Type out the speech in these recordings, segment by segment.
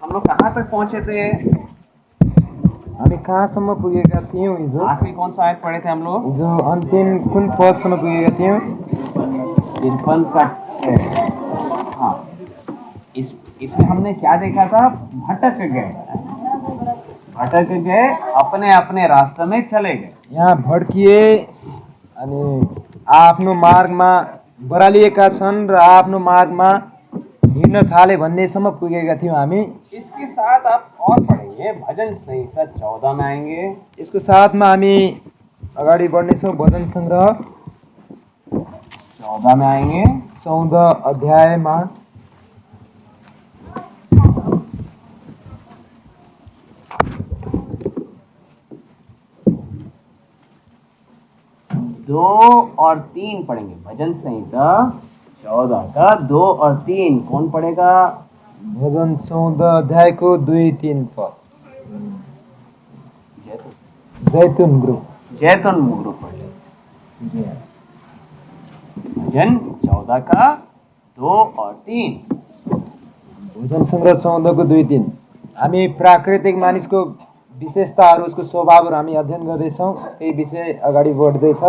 हम लोग कहाँ तक पहुंचे थे? हामी कहाँसम्म पुगेका थियौँ हिजो? आखिरी कौन सा आयत पढ़े थे हम लोग? हिजो अन्तिम कुन पदसम्म पुगेका थियौँ? 53 का। हाँ, इसमें हमने क्या देखा था? भटक गए, अपने अपने रास्ते में चले गए। यहाँ भड्किए अनि आफ्नो मार्गमा बरालिएका छन् र आफ्नो मार्गमा हिँड्न थाले भन्नेसम्म पुगेका थियौँ हामी। इसके साथ आप और पढ़ेंगे, भजन संहिता 14 में आएंगे। यसको साथमा हामी अगाडि बढ्नेछौँ। भजन सङ्ग्रह 14 में आएंगे, 14 अध्यायमा। दो और 3 पढ़ेंगे। भजन संहिता 14 का 2 और 3 कौन पढ़ेगा? भजन 14 अध्यायको 2-3 पद। जैतून ग्रुप पढ़ ले। भजन 14 का 2 और 3। भजन सङ्ग्रह 14 को 2-3। हामी प्राकृतिक मानिसको विशेषताहरू, उसको स्वभावहरू हामी अध्ययन गर्दैछौँ। त्यही विषय अगाडि बढ्दैछ।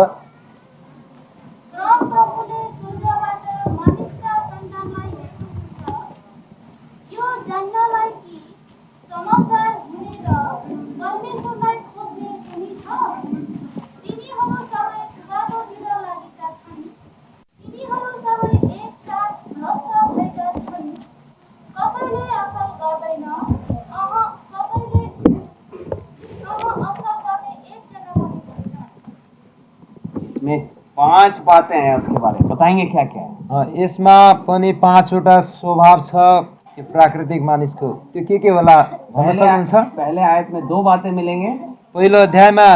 इसमें 5 बातें हैं, उसके बारे में बताएंगे क्या क्या है। यसमा पनि 5वटा स्वभाव छ त्यो प्राकृतिक मानिसको। त्यो के होला भन्न सक्नुहुन्छ? पहले आयत में 2 बातें मिलेंगे। पहिलो अध्यायमा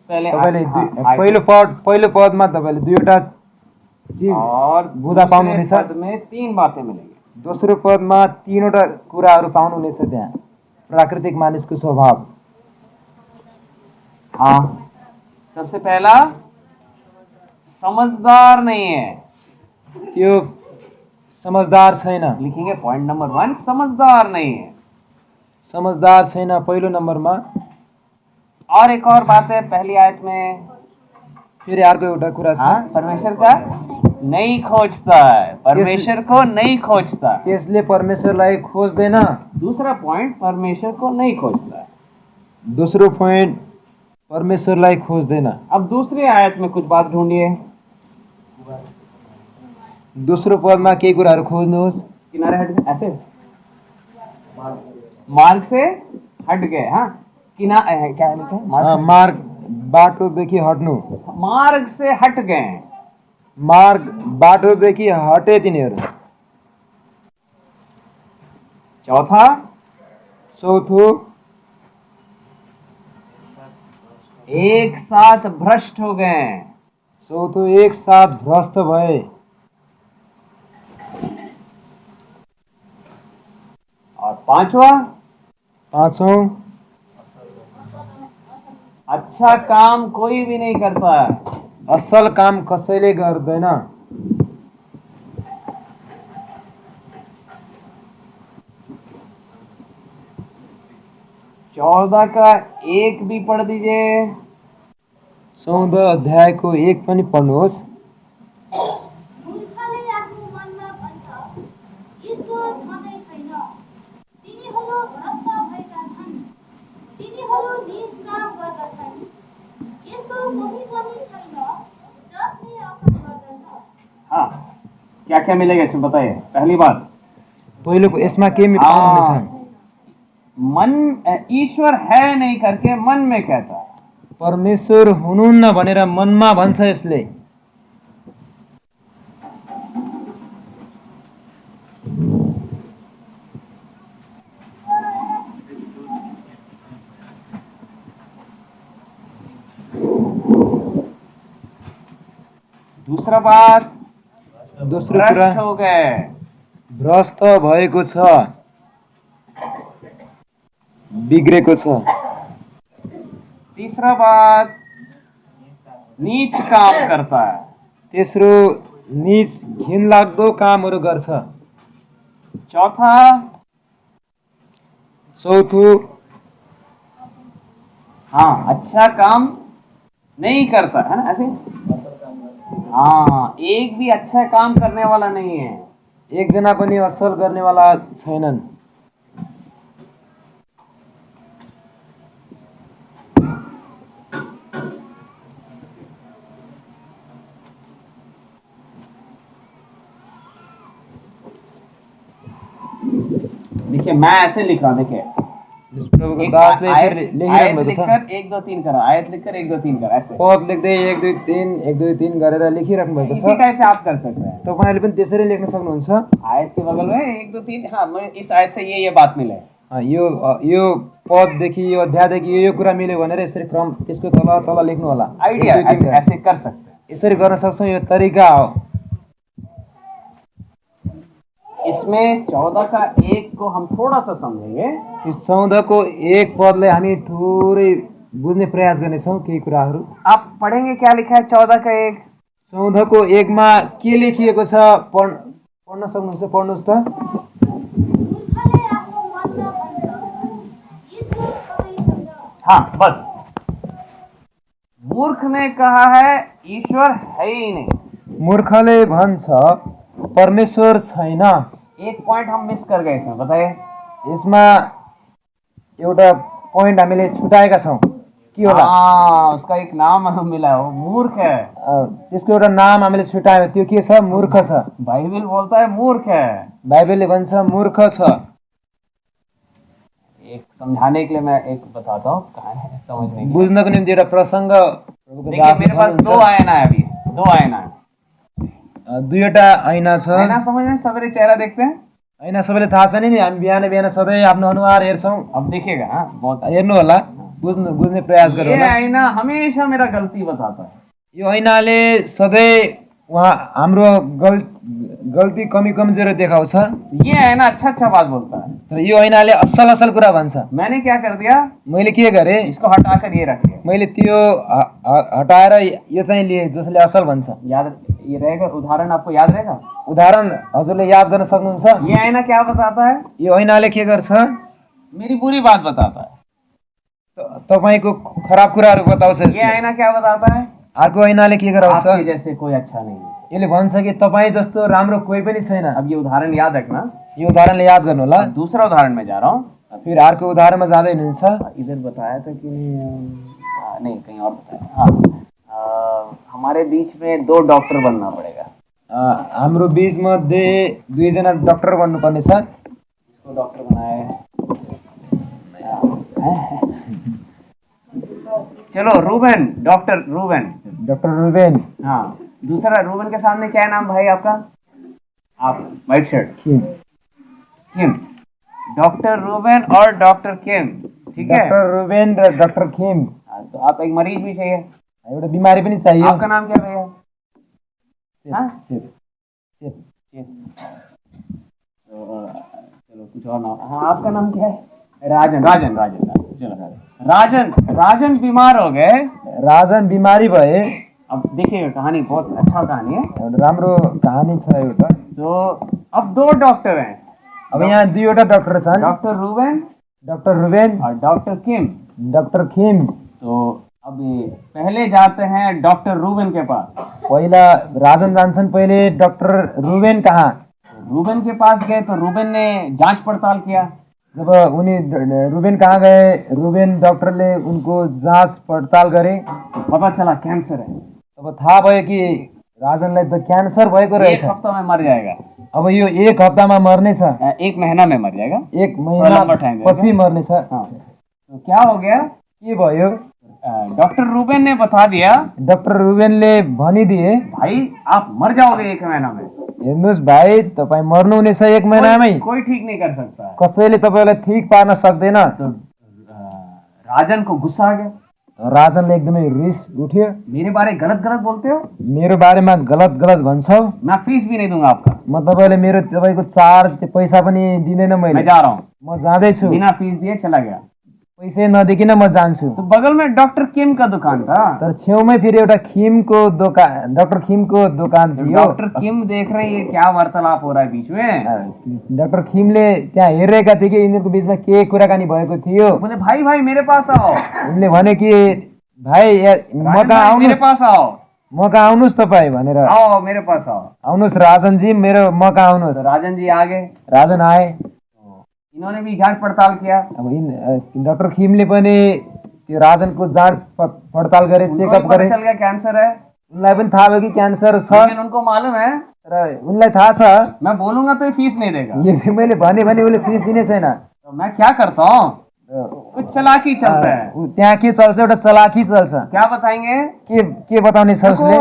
तपाईँले पहिलो पदमा तपाईँले 2वटा चीज और बुझा पाउनुहुनेछ। पद में 3 बातें मिलेंगे। दोस्रो पदमा 3वटा कुराहरू पाउनुहुनेछ। त्यहाँ प्राकृतिक मानिसको स्वभाव। हाँ, सबसे पहला समझदार नहीं है। त्यो समझदार छैन। लिखेंगे पॉइंट नंबर 1, समझदार नहीं है। समझदार छैन पहिलो नम्बरमा। और एक और बात है पहली आयत में, फेरि अर्को एउटा कुरा छ। परमेश्वर का नहीं खोजता है, परमेश्वर को नहीं खोजता। त्यसले परमेश्वरलाई खोज्दैन। दूसरा पॉइंट, परमेश्वर को नहीं खोजता है। दोस्रो पोइन्ट, परमेश्वरलाई खोज्दैन। अब दूसरी आयत में कुछ बात ढूंढिए। दोस्रो पदमा केही कुराहरू खोज्नुहोस्। किनारे हट गए, ऐसे मार्ग से हट गए। हाँ, क्या लिखा है? मार्ग, बाटोदेखि हट्नु। मार्ग से हट गए। मार्ग, बाटोदेखि हटे तिनीहरू। चौथो, एक साथ भ्रष्ट हो गए। चौथो, एक साथ भ्रष्ट भए। और पांचों, अच्छा काम कोई भी नहीं करता है। असल काम कसैले गर्दैन। 14 का 1 भी पढ़ दीजिए। 14 अध्यायको 1 पनि पढ्नुहोस्। हाँ, क्या क्या मिलेगा इसमें बताइए। पहली बात, पहिलो यसमा के पाउनुहुनेछ? मन, ईश्वर है नहीं करके मन में कहता है। परमेश्वर हुनुहुन्न भनेर मनमा भन्छ यसले। दूसरा बात, दोस्रो कुरा, भ्रष्ट हो गए। भ्रष्ट भएको छ, बिग्रेको छ। तीसरा बात, नीच काम करता है। तेस्रो, नीच घिनलाग्दो कामहरू गर्छ। चौथा, चौथो हाँ, अच्छा काम नहीं करता है ना, ऐसे। हाँ, एक भी अच्छा काम करने वाला नहीं है। एकजना पनि असल गर्नेवाला छैनन्। देखिए मैं ऐसे लिख रहा हूँ, देखिए प्रभुको एक दासले आयत यसरी लेखिराख्नु भएको छ। लिखकर 1 2 3 करो, आयत लिखकर 1 2 3 करो, ऐसे पद लेख्दै 1 2 3 1 2 3 गरेर लेखिराख्नु भएको इसी छ। टाइप से आप कर सकते हैं। तपाईहरुले पनि त्यसरी लेख्न सक्नुहुन्छ। आयत के बगल में 1 2 3, हाँ मैं इस आयत से ये बात मिले, यो पददेखि यो अध्यायदेखि यो कुरा मिल्यो भनेर यसरी क्रम त्यसको तल तल लेख्नु होला। आइडिया ऐसे कर सकते हैं। यसरी गर्न सक्छौँ, यो तरिका हो। इसमें 14 का 1 को हम थोड़ा सा समझेंगे। यो 14 को 1 पदले हामी थोरै बुझ्ने प्रयास गर्नेछौँ केही कुराहरू। आप पढ़ेंगे क्या लिखा है 14 का 1? 14 को 1 मा के लेखिएको छ पढ्न सक्नुहुन्छ, पढ्नुहोस् त। हाँ बस, मूर्ख ने कहा है ईश्वर है ही नहीं। मूर्खले भन्छ परमेश्वर छैन। एक पॉइंट हम मिस कर गए इसमें, बताइए। यसमा एउटा पोइन्ट हामीले छुटाएका छौँ, के होला? हाँ, उसका एक नाम हमें मिला है, वो मूर्ख है। त्यसको एउटा नाम हामीले छुटायौँ, त्यो के छ? मूर्ख छ। बाइबल बोलता है मूर्ख है। बाइबलले भन्छ मूर्ख छ। एक समझाने के लिए मैं एक बताता हूँ, कहाँ है समझने के लिए। बुझ्नको निम्ति एउटा प्रसङ्ग देखिए मेरे पास 2 आयना है, अभी 2 आयना है। दुईवटा ऐना छ। आयना समझ रहे हैं, सवेरे चेहरा देखते हैं। ऐना सबैले थाहा छ नि, हामी बिहान बिहान सधैँ आफ्नो अनुहार हेर्छौँ। अब देखिएगा, हाँ बहुत हेर्नु होला, बुझ्ने प्रयास गर्नु ये होला। आईना हमेशा मेरा गलती बताता है। यो ऐनाले सधैँ वहाँ हाम्रो गल्ती कमी कमजोरी देखाउँछ। ये आईना अच्छा अच्छा बात बोलता है। तर यो ऐनाले असल असल कुरा भन्छ। मैंने क्या कर दिया, मैले के गरेँ, इसको हटाकर ये रख दिया। मैले त्यो हटाएर यो चाहिँ लिएँ जसले असल भन्छ। याद ये रहेगा, उदाहरण आपको याद रहेगा। उदाहरण हजुरले याद गर्न सक्नुहुन्छ? ये आईना क्या बताता है? यो ऐनाले के गर्छ? मेरी बुरी बात बताता है। तपाईँको खराब कुराहरू बताउँछ। ये आईना क्या बताता है? अर्को ऐनाले के गराउँछ? आपके जैसे कोई अच्छा नहीं है। यसले भन्छ कि तपाईँ जस्तो राम्रो कोही पनि छैन। अब ये उदाहरण याद रखना। यो उदाहरणले याद गर्नु होला। दूसरा उदाहरण में जा रहा हूँ। फिर अर्को उदाहरणमा जाँदै हुनुहुन्छ। इधर बताया था कि नहीं, कहीं और बताया। हाँ, हमारे बीच में 2 डॉक्टर बनना पड़ेगा। हाम्रो बीच मध्ये 2 जना डक्टर बन्नुपर्ने छ। इसको डॉक्टर बनाया है। चलो Ruben, doctor Ruben. Doctor Ruben. हाँ, दूसरा रूबेन के सामने क्या है नाम भाई आपका? आप व्हाइट शर्ट। किम। डॉक्टर रूबेन और डॉक्टर किम, ठीक है। डॉक्टर रूबेन र डॉक्टर किम। तो आप एक मरीज भी चाहिए, एउटा बिमारी पनि चाहियो। आपका नाम क्या भैया? हाँ? चलो कुछ और नाम। हाँ, आपका नाम क्या है? राजन। चलो राजन बीमार हो गए। राजन बिमारी भए। अब देखिएगा, कहानी बहुत अच्छा कहानी है। एउटा राम्रो कहानी छ एउटा। तो अब 2 डॉक्टर हैं। अब यहाँ 2वटा डक्टर छन्, डॉक्टर रूबेन और डॉक्टर किम। डॉक्टर किम। तो अब ये पहले जाते हैं डॉक्टर रूबेन के पास। पहिला राजन जान्छन् पहिले डॉक्टर रूबेन कहाँ। रूबेन के पास गए तो रूबेन ने जांच पड़ताल किया। जब उनी रूबेन कहाँ गए, रूबेन डॉक्टरले उनको जाँच पडताल गरे। तो पता चला कैंसर है। तब थाहा भयो कि राजनलाई त क्यान्सर भएको रहेछ। 1 हफ्ता में मर जाएगा। अब यो 1 हप्तामा मर्नेछ। 1 महीना में मर जाएगा। 1 महिना पछि मर्नेछ। हाँ, तो क्या हो गया, के भयो? डॉक्टर रूबेन ने बता दिया, डॉक्टर रूबेनले भनिदिए, भाई आप मर जाओगे 1 महीना में। हेर्नुहोस् भाइ, तपाईँ मर्नुहुनेछ 1 महिनामै। कोई ठीक नहीं कर सकता। कसैले तपाईँलाई ठीक पार्न सक्दैन। तो राजन को गुस्सा आ गया। राजनले एकदमै रिस उठ्यो। मेरे बारे गलत बोलते हो, मेरो बारेमा गलत भन्छौ, मैं फीस भी नहीं दूंगा आपका। म तपाईँले तपाईँको चार्ज पैसा पनि दिँदैन। मैं मैले जा रहा हूँ। म जाँदैछु। बिना फीस दिए चला गया। पैसै नदेखिन म जान्छु। तो बगल में डॉक्टर किम का दुकान था। तर छेउमै फेरि एउटा खिमको दोकान, डाक्टर खिमको दोकान थियो। डॉक्टर किम देख रहे हैं ये क्या वार्तालाप हो रहा है बीच में। डाक्टर खिमले त्यहाँ हेरेका थिए कि यिनीहरूको बिचमा के कुराकानी भएको थियो। बोले भाई भाई मेरे पास आओ। उनले भने कि भाइ म कहाँ मेरे आउनुहोस्, पास आओ, म कहाँ आउनुहोस् तपाईँ भनेर। आओ मेरे पास आओ। आउनुहोस् राजनजी, मेरो म कहाँ आउनुहोस्। तो राजन जी आ गए। राजन आए। इन्होंने भी जांच पड़ताल किया। अब डाक्टर खिमले पनि त्यो राजनको जाँच पडताल गरे, उनको चेकअप भी पता गरे। चल गया कैंसर है। उनलाई पनि थाहा भयो कि क्यान्सर छ। लेकिन उनको मालूम है र उनलाई थाहा छ मैं बोलूंगा तो ये फीस नहीं देगा। यदि मैले भने उसले फिस दिने छैन। तो मैं क्या करता हूँ, कुछ चालाकी चलता है। त्यहाँ के चल्छ, एउटा चलाकी चल्छ। क्या बताएंगे? के बताउने छ उसले?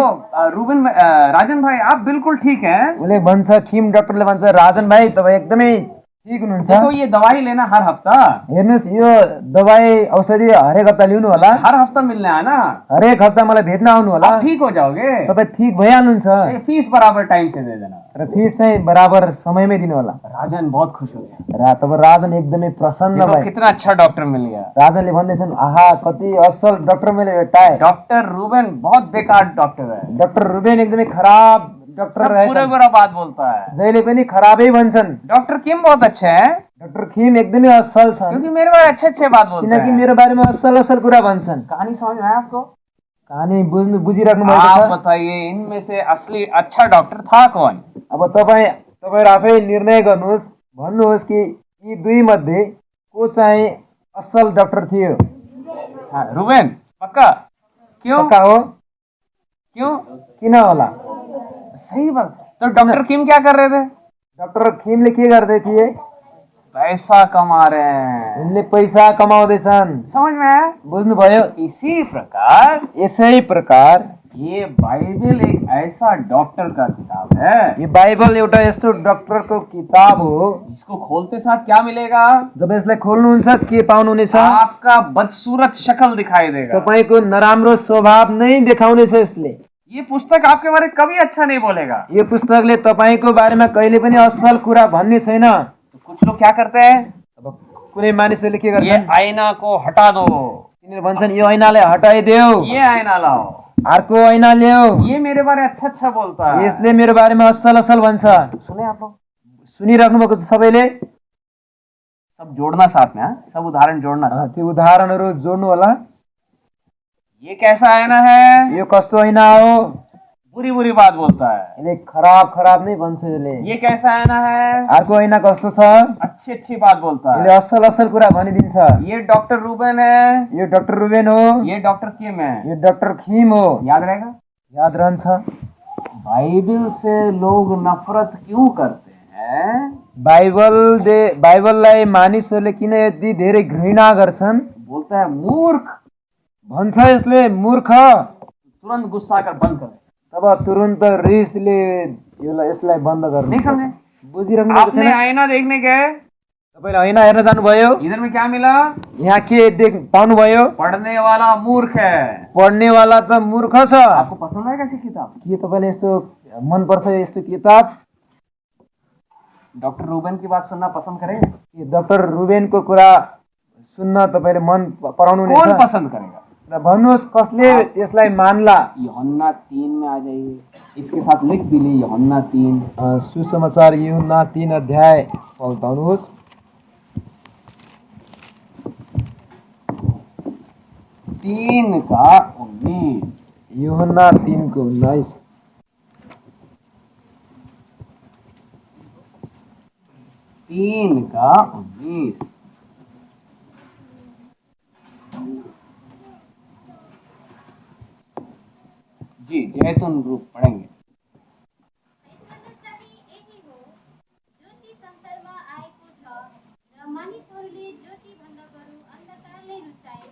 रूबन राजन भाई आप बिल्कुल ठीक हैं। उसले भन्छ, खिम डाक्टरले भन्छ, राजन भाइ तपाईँ एकदमै ठीक हुनुहुन्छ। देखो ये दवाई लेना हर हफ्ता, हेर्नुहोस् यो दबाई औषधि हरेक हप्ता लिनु होला, हर हफ्ता मिलने आना, हरेक हप्ता मलाई भेट्न आउनु होला, आप ठीक हो जाओगे। तपाईँ ठीक भइहाल्नुहुन्छ। ये फीस बराबर टाइम से दे देना। र फिस चाहिँ बराबर समयमै दिनु होला। राजन बहुत खुश हो गया। तब राजन एकदमै प्रसन्न देखो भए। कितना अच्छा डॉक्टर मिल गया। राजनले भन्दैछन्, आहा कति असल डाक्टर मैले भेटाए। डॉक्टर रूबन बहुत बेकार डॉक्टर है। डाक्टर रुबेन एकदमै खराब डाक्टर सब रहेछ। बुरा बुरा बात बोलता है। जहिले पनि खराबै भन्छन्। डॉक्टर किम बहुत अच्छे हैं, डाक्टर खिम एकदमै असल छन्, क्योंकि मेरे बारे अच्छे अच्छे बात बोलते किनकि हैं। मेरो बारेमा असल असल कुरा भन्छन्। कहानी समझ में आया आपको? कहानी बुझिराख्नु भएको आप छ। बताइए इनमें से असली अच्छा डॉक्टर था कौन? अब तपाईहरु आफै निर्णय गर्नुहोस्, भन्नुहोस् कि यी दुई मध्ये को चाहिँ असल डाक्टर थियो। हाँ, रूबेन पक्का? क्यों? पक्का हो? क्यों? किन होला? सही बात। तो डॉक्टर किम क्या कर रहे थे? डाक्टर खिमले के गर्दै थिए? पैसा कमा रहे हैं। उनले पैसा कमाउँदैछन्। समझ में आया? बुझ्नुभयो? इसी प्रकार यसै प्रकार ये बाइबल एक ऐसा डॉक्टर का किताब है। यो बाइबल एउटा यस्तो डाक्टरको किताब हो। इसको खोलते साथ क्या मिलेगा? जब यसलाई खोल्नुहुन्छ के पाउनुहुनेछ? आपका बदसूरत शक्ल दिखाई देगा। तपाईको नराम्रो स्वभाव नै देखाउनेछ यसले। ये पुस्तक आपके बारे में कभी अच्छा नहीं बोलेगा। यो पुस्तकले तपाईको बारेमा कहिले पनि असल कुरा भन्ने छैन। तो कुछ लोग क्या करते हैं? अब कुनै मानिसहरूले के ये गर्छन्? आईना को हटा दो, तिनीहरू भन्छन् यो ऐनालाई हटाइदेऊ, ये आईना लाओ, अर्को ऐना ल्याऊ, ये मेरे बारे अच्छा अच्छा बोलता है। यसले मेरो बारेमा असल असल भन्छ। सुने आप लोग? सुनिराख्नु भएको छ सबैले? सब जोड़ना साथ में, हाँ? सब उदाहरण जोड़ना साथ। त्यो उदाहरणहरू जोड्नु होला। ये कैसा आईना है? यो कस्तो ऐना हो? बुरी बुरी बात बोलता है। यसले खराब खराब नै भन्छ यसले। ये कैसा आईना है? अर्को ऐना कस्तो छ? अच्छी अच्छी बात बोलता यसले है। असल असल कुरा भनिदिन्छ। ये डॉक्टर रूबन है, यो डाक्टर रुबेन हो, ये डॉक्टर किम है। यो डाक्टर खिम हो। याद रहेगा? याद रहन्छ। बाइबल से लोग नफरत क्यों करते हैं? बाइबललाई मानिसहरूले किन यति धेरै घृणा गर्छन्? बोलता है मूर्ख, भन्छ यसले मूर्ख। तुरंत गुस्सा कर बंद कर। तब तुरन्त रिसले यसलाई बन्द गर्नु। नहीं समझे? बुझिराख्नु भएको आपने छैन? आईना देखने गए, तपाईले ऐना हेर्न जानुभयो, इधर में क्या मिला? यहाँ के पाउनुभयो? पढ़ने वाला मूर्ख है। पढ्नेवाला त मूर्ख छ। आपको पसंद है कैसी किताब? के तपाईले यस्तो मनपर्छ यस्तो किताब? डॉक्टर रूबन की बात सुनना पसंद करेंगे? के डाक्टर रुबेनको कुरा सुन्न तपाईले मन पराउनु कौन हुनेछ? पसंद करेगा? भन्नुहोस् कसले यसलाई मान्ला? यूहन्ना 3 में आ जाइए, इसके साथ लिख भी ली यूहन्ना 3। सुसमाचार यूहन्ना 3 अध्याय पल्टाउनुहोस्। 3 का 19। यूहन्ना 3 को 19। 3 का 19। जी जैतून ग्रुप पढ़ेंगे। यही हो ज्योति संसारमा आएको छ र मानिसहरूले ज्योति भन्दा बरु अन्धकारले रुचाए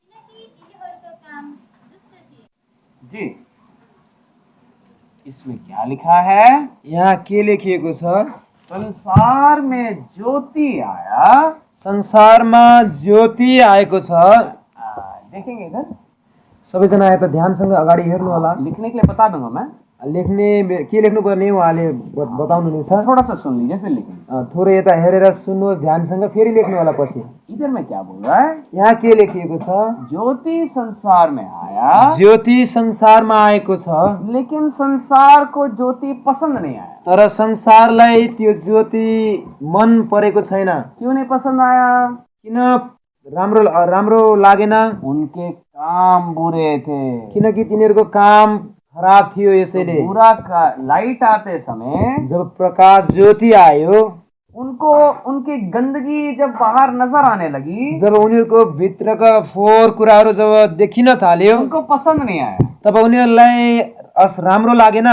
किनकि तिनीहरूको काम दुष्ट थिए। जी इसमें क्या लिखा है? यहाँ के लेखिएको छ? संसार में ज्योति आया। संसारमा ज्योति आएको छ। देखेंगे इधर, सबैजना यता ध्यानसँग अगाडि हेर्नु होला। लिखने के लिए बता दूंगा मैं। के लेख्नुपर्ने उहाँले बताउनुहुनेछ। थोड़ा सा सुन लीजिए फिर लिखेंगे। थोरै यता हेरेर सुन्नुहोस् ध्यानसँग, फेरि लेख्नु होला पछि। इधर में क्या बोल रहा है? यहाँ के लेखिएको छ? ज्योति संसार में आया, ज्योति संसारमा आएको छ, लेकिन संसार को ज्योति पसंद नहीं आया। तर संसारलाई त्यो ज्योति मन परेको छैन। क्यों नहीं पसंद आया? किन राम्रो लागेन? उनके काम बुरे थे। किनकि तिनीहरूको काम खराब थियो। यसैले बुरा का लाइट आते समय जब प्रकाश ज्योति आयो, उनको उनकी गंदगी जब बाहर नजर आने लगी, जब उनीहरूको भित्रका फोहोर कुराहरू जब देखिन थाल्यो, उनको पसंद नहीं आया, तब उनीहरूलाई राम्रो लागेन।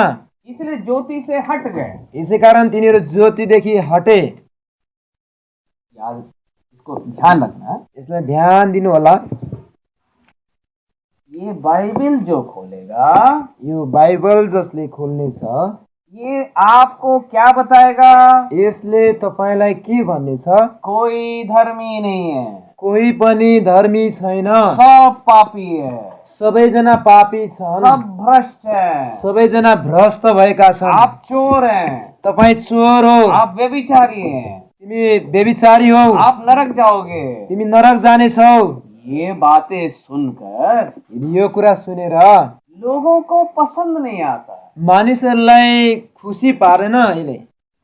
इसलिए ज्योति से हट गए। यसै कारण तिनीहरू ज्योतिदेखि हटे। याद, इसको ध्यान रखना है। यसलाई ध्यान दिनु होला। ये बाइबल जो खोलेगा, यो बाइबल जसले खोल्ने छ, ये आपको क्या बताएगा? यसले तपाईलाई के भन्नेछ? कोई धर्मी नहीं है, कोही पनि धर्मी छैन, सब पापी है, सबैजना पापी छन्, सब भ्रष्ट है, सबैजना भ्रष्ट भएका छन्। आप चोर हैं, तपाई चोर हो, आप व्यभिचारी हैं, तिमी व्यभिचारी हो, आप नरक जाओगे। तिमी नरक जानेछौ। ये बातें सुनकर यो कुरा सुनेर लोगों को पसंद नहीं आता। मानिसहरूलाई खुसी पारेन यसले।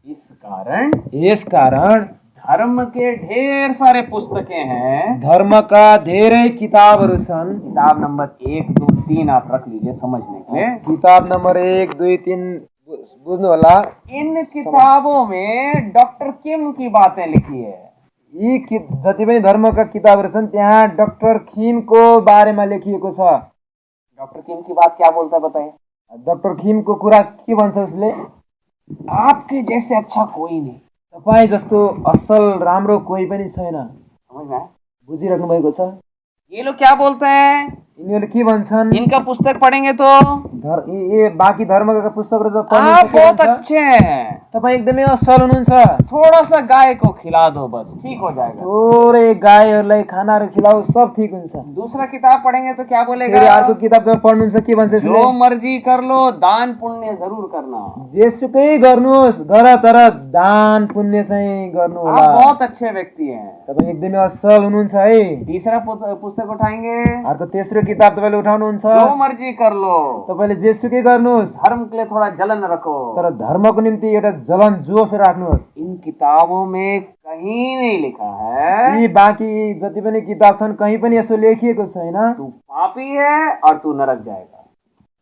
इस कारण धर्म के ढेर सारे पुस्तकें हैं। धर्मका धेरै किताबहरू छन्। किताब नंबर 1, 2, 3 आप रख लीजिए समझने के लिए। किताब नंबर 1, 2, 3 बुझ्नु होला। इन किताबों में डॉक्टर किम की बातें लिखी है। यी जति पनि धर्मका किताबहरू छन् त्यहाँ डाक्टर किमको बारेमा लेखिएको छ। डॉक्टर किम की बात क्या बोलता है बताइए? डाक्टर किमको कुरा के भन्छ उसले? आपके जैसे अच्छा कोई नहीं। तपाईँ जस्तो असल राम्रो कोही पनि छैन। समझ में आया? बुझिराख्नु भएको छ? ये लोग क्या बोलते हैं? यिनीहरूले के भन्छन्? इनका पुस्तक पढ़ेंगे तो ये बाँकी धर्मका पुस्तकहरू जब पढ्नु आप बहुत अच्छे हैं, तपाईँ एकदमै असल हुनुहुन्छ। थोड़ा सा गाय को खिला दो बस ठीक हो जाएगा। थोरै गाईहरूलाई खानाहरू खिलाऊ सब ठीक हुन्छ। दूसरा किताब पढ़ेंगे तो क्या बोलेगा? फेरि अर्को किताब जब पढ्नुहुन्छ के भन्छ यसले? जो मर्जी कर लो, दान पुण्य जरूर करना। जेसुकै गर्नुहोस् गर, तर दान पुण्य चाहिँ गर्नु होला। आप बहुत अच्छे व्यक्ति हैं। तपाईँ एकदमै असल हुनुहुन्छ है। तीसरा पुस्तक उठाएंगे, अर्को तेस्रो किताब तपाईले उठाउनुहुन्छ। जो मर्जी कर लो, तपाईले जेसुकै गर्नुहोस्, धर्म के लिए थोड़ा जलन रखो, तर धर्मको निम्ति एउटा जलन जोश राख्नुहोस्। इन किताबों में कहीं नहीं लिखा है यी बाँकी जति पनि किताब छन् कहीँ पनि यसो लेखिएको छैन तू पापी है और तू नरक जाएगा।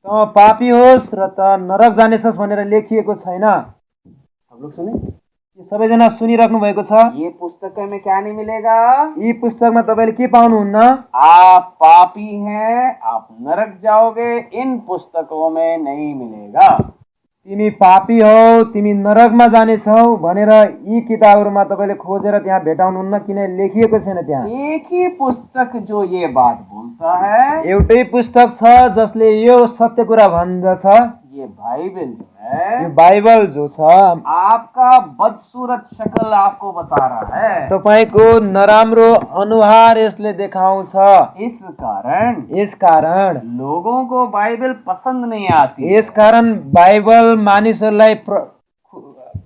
त पापी होस् र त नरक जानेछस् भनेर लेखिएको छैन। सब लोग सुने? यो सबैजना सुनिराख्नु भएको छ। ये पुस्तक में क्या नहीं मिलेगा? यी पुस्तकमा तपाईले के पाउनुहुन्न? आप पापी हैं, आप नरक जाओगे, इन पुस्तकों में नहीं मिलेगा। तिमी पापी हौ, तिमी नरकमा जानेछौ भनेर यी किताबहरुमा तपाईले खोजेर त्यहाँ भेटाउनुहुन्न, किन लेखिएको छैन त्यहाँ। एक ही पुस्तक जो ये बात बोलता है, एउटै पुस्तक छ जसले यो सत्य कुरा भन्दछ। ये बाइबल जो है, यो बाइबल जो छ आपका बदसूरत शक्ल आपको बता रहा है। तपाईको नराम्रो अनुहार यसले देखाउँछ। इस कारण लोगों को बाइबल पसंद नहीं आती। यस कारण बाइबल मानिसहरूलाई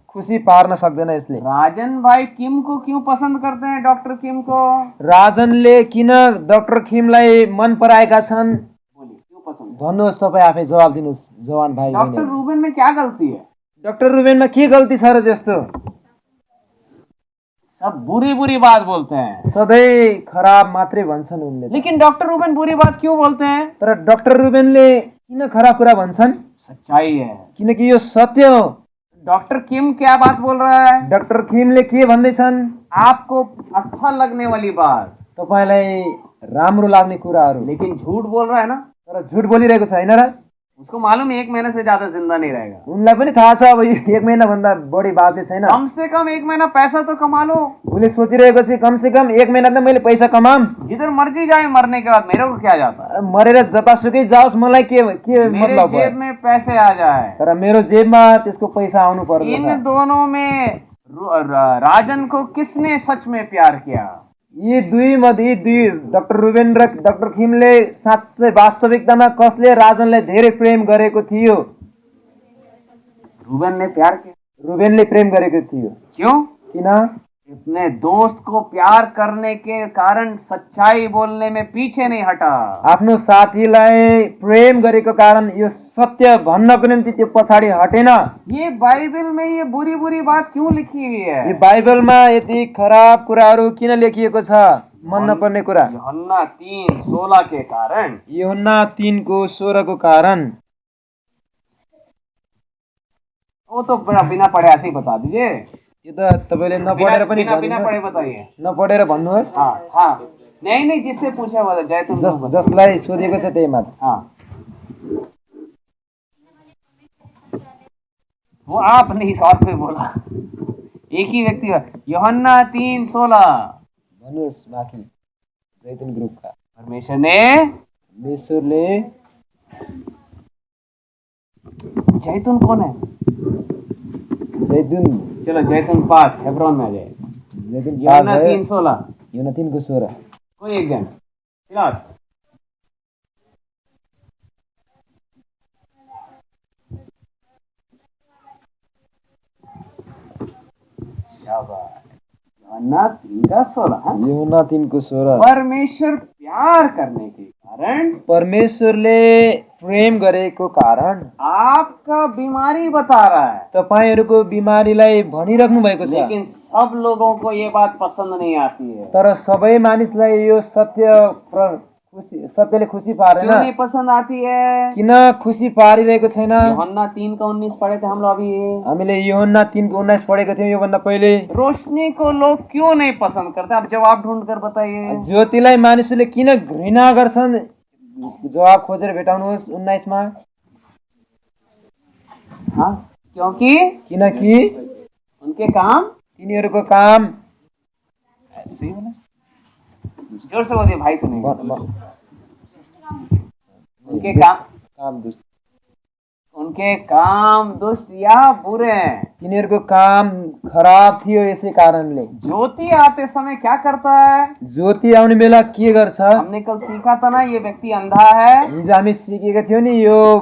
खुसी पार्न सक्दैन यसले। राजन भाई किम को क्यों पसंद करते हैं? डॉक्टर किम को राजनले किन डाक्टर किमलाई मन पराएका छन्? बोलिए क्यों पसंद? भन्नुहोस्, तपाईँ आफै जवाब दिनुहोस् जवान भाइ। डॉक्टर रूबेन में क्या गलती है? डाक्टर रुबेनमा के गल्ती छ र त्यस्तो? सब बुरी बुरी बात बोलते हैं, सधैँ खराब मात्रै भन्छन् उनले। लेकिन डॉक्टर रूबेन बुरी बात क्यों बोलते हैं? तर डाक्टर रुबेनले किन खराब कुरा भन्छन्? सच्चाई है। किनकि यो सत्य हो। डॉक्टर किम क्या बात बोल रहा है? डाक्टर किमले के भन्दैछन्? आपको अच्छा लगने वाली बात, तपाईलाई राम्रो लाग्ने कुराहरू, लेकिन झूठ बोल रहा है ना। तर झुट बोलिरहेको छ हैन र? उसको मालूम है 1 महीने से ज्यादा जिंदा नहीं रहेगा। उनलाई पनि थाहा छ अब 1 महिना भन्दा बढी बाँच्ने छैन। कम से कम 1 महीना पैसा तो कमा लो। उसले सोचिरहेको छ कम से कम 1 महिना त मैले पैसा कमाम। जिधर मर्जी जाए, मरने के बाद मेरे को क्या जाता है? मरेर जतासुकै जाओस्, मलाई के मेरे मतलब जेब में पैसे आ जाए। तर मेरो जेबमा त्यसको पैसा आउनु पर्छ। इन दोनों में राजन को किसने सच में प्यार किया? यी दुई डाक्टर रुबेन र डाक्टर किमले साँच्चै वास्तविकतामा कसले राजनलाई धेरै प्रेम गरेको थियो? रूबेन ने प्यार किया। रुबेनले प्रेम गरेको थियो। क्यों? किन? अपने दोस्त को प्यार करने के कारण सच्चाई बोलने में पीछे नहीं हटा। आफ्नो साथीलाई प्रेम गरेको कारण यो सत्य भन्नको निम्ति त्यो पछाडि हटेन। ये बाइबल में ये बुरी बुरी बात क्यों लिखी हुई है? यो बाइबलमा यति खराब कुराहरू किन लेखिएको छ? मन नपर्ने कुरा। यूहन्ना 3:16 के कारण। यूहन्ना 3:16 को कारण। वो तो बिना पढ़े ऐसे ही बता दीजिए। यो त तपाईँले नपढेर पनि बिना पढ़े बताइए। नपढेर भन्नुहोस्। हाँ नहीं जिससे पूछा हुआ जैतून जसलाई सोधेको छ त्यही मात्र। हाँ वो आप नहीं, और कोई बोला, एक ही व्यक्ति। यूहन्ना 3:16 भन्नुहोस् बाँकी जैतून ग्रुपका। परमेश्वरले जैतून कौन है? जैतून, चलो जैतून पास हेब्रोन में आ जाए। जैतून यूहन्ना 3:16 यूहन्ना 3:16 कोई एक जन क्लास। शाबाश। यूहन्ना 3:16 यूहन्ना 3:16 परमेश्वर प्यार करने के कारण, परमेश्वरले प्रेम गरेको कारण आपका बीमारी बता रहा है। तपाईहरुको बिमारीलाई भनिराख्नु भएको छ। लेकिन सब लोगों को ये बात पसंद नहीं आती है। तर सबै मानिसलाई यो सत्यले खुसी पारेन। क्यों नहीं पसंद आती है? किन खुसी पारिरहेको छैन? यूहन्ना 3:19 पढ़े थे हम लोग अभी। हामीले यूहन्ना 3:19 पढेको थियौं योभन्दा पहिले। रोशनी को लोग क्यों नहीं पसंद करते? आप जवाब ढूंढ कर बताइए। ज्योतिलाई मानिसले किन घृणा गर्छन्? जवाब खोजेर भेटाउनुहोस् 19 मा। हाँ, क्योंकि किनकि उनके काम, तिनीहरूको काम, सही बोला, जोर से बोलिए भाई सुनेंगे। उनके काम दुष्ट या बुरे हैं। तिनीहरूको काम खराब थियो। यसै कारणले ज्योति आते समय क्या करता है? ज्योति आउने बेला के गर्छ? हमने कल सीखा था ना, ये व्यक्ति अंधा है। हिजो हामी सिकेका थियौं नि, यो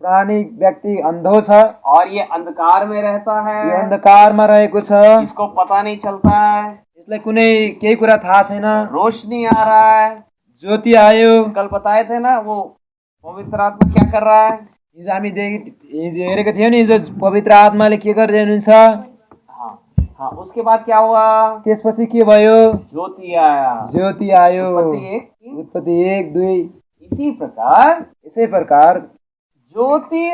प्राणी व्यक्ति अन्धो छ और ये अंधकार में रहता है। यो अन्धकारमा रहेको छ। इसको पता नहीं चलता है, यसलाई कुनै केही कुरा थाहा छैन। रोशनी आ रहा है, ज्योति आयो। कल बताए थे ना, वो पवित्र आत्मा क्या कर रहा है? हिजो हामी हिजो हेरेको थियौं नि, हिजो पवित्र आत्माले के गर्दै हुनुहुन्छ। हाँ, उसके बाद क्या हुआ? त्यसपछि के भयो? ज्योति आया। ज्योति आयो। उत्पत्ति 1:2। इसी प्रकार ज्योति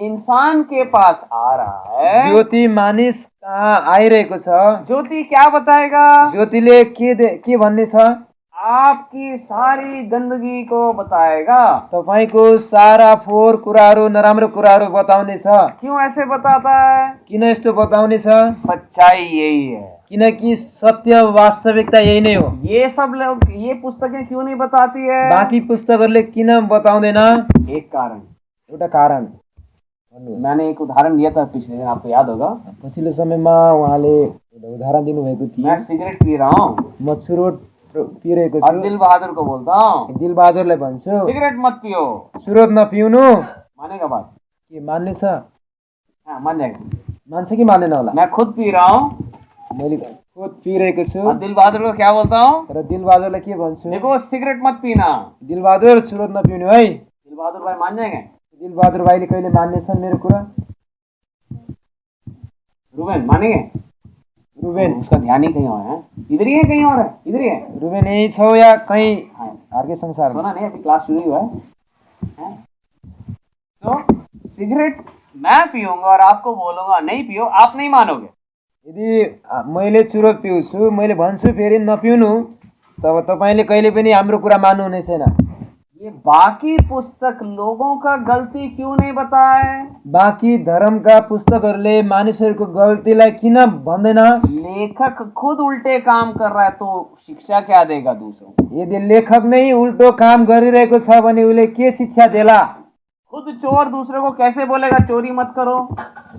इंसान के पास आ रहा है। ज्योति मानिस कहाँ आइरहेको छ। ज्योति क्या बताएगा? ज्योतिले के भन्ने छ? आपकी सारी गंदगी को बताएगा। तपाईको सारा फोहोर कुराहरू, नराम्रो कुराहरू बताउने छ। क्यों ऐसे बताता है? किन यस्तो बताउने छ? सच्चाई यही है। किनकि सत्य वास्तविकता यही नै हो। ये सब लोग, ये पुस्तकें क्यों नहीं बताती है? बाँकी पुस्तकहरूले किन बताउँदैन? एक कारण, एउटा कारण। मैंने एक उदाहरण दिया था पिछले दिन, आपको याद होगा। पछिल्लो समयमा उहाँले एउटा उदाहरण दिनुभएको थियो। मैं सिगरेट पी रहा हूँ, म चुरोट पिरहेको और छु। दिल बहादुर को बोलता हूँ दिलबहादुरलाई भन्छु सिगरेट मत पियो। चुरोट नपिउनु। मानेगा बात? के मान्ने छ? हाँ, मान जाएगा। मान्छ कि मान्दैन होला? मैं खुद पी रहा हूँ, मैले खुद पिरहेको छु। और दिल बहादुर को क्या बोलता हूँ? तर दिलबहादुरलाई के भन्छु? देखो सिगरेट मत पीना। दिलबहादुर चुरोट नपिउनु है। दिल बहादुर भाई मान जाएंगे? दिलबहादुर भाइले कहिले मान्नेछन् मेरो कुरा? रूबेन मानेंगे? रुबेन उसका ध्यान ही कहीं और है। इधर ही है, कहीं और है? इधर ही है। रुबेन यही छौ या कहीं अर्कै संसारमा? सुना नहीं, अभी क्लास शुरू ही हुआ है। तो सिगरेट मैं पीऊंगा और आपको बोलूंगा नहीं पियो, आप नहीं मानोगे। यदि मैले चुरोट पिउँछु, मैले भन्छु फेरि नपिउनु, तब तपाईले कहिले पनि हाम्रो कुरा मान्नुहुने छैन। ये बाकी पुस्तक लोगों का गलती क्यों नहीं बताए? बाँकी धर्मका पुस्तकहरूले मानिसहरूको गल्तीलाई किन भन्दैन? लेखक खुद उल्टे काम कर रहा है तो शिक्षा क्या देगा दूसरों को? यदि लेखक नै उल्टो काम गरिरहेको छ भने उसले के शिक्षा देला? खुद चोर दूसरे को कैसे बोलेगा चोरी मत करो?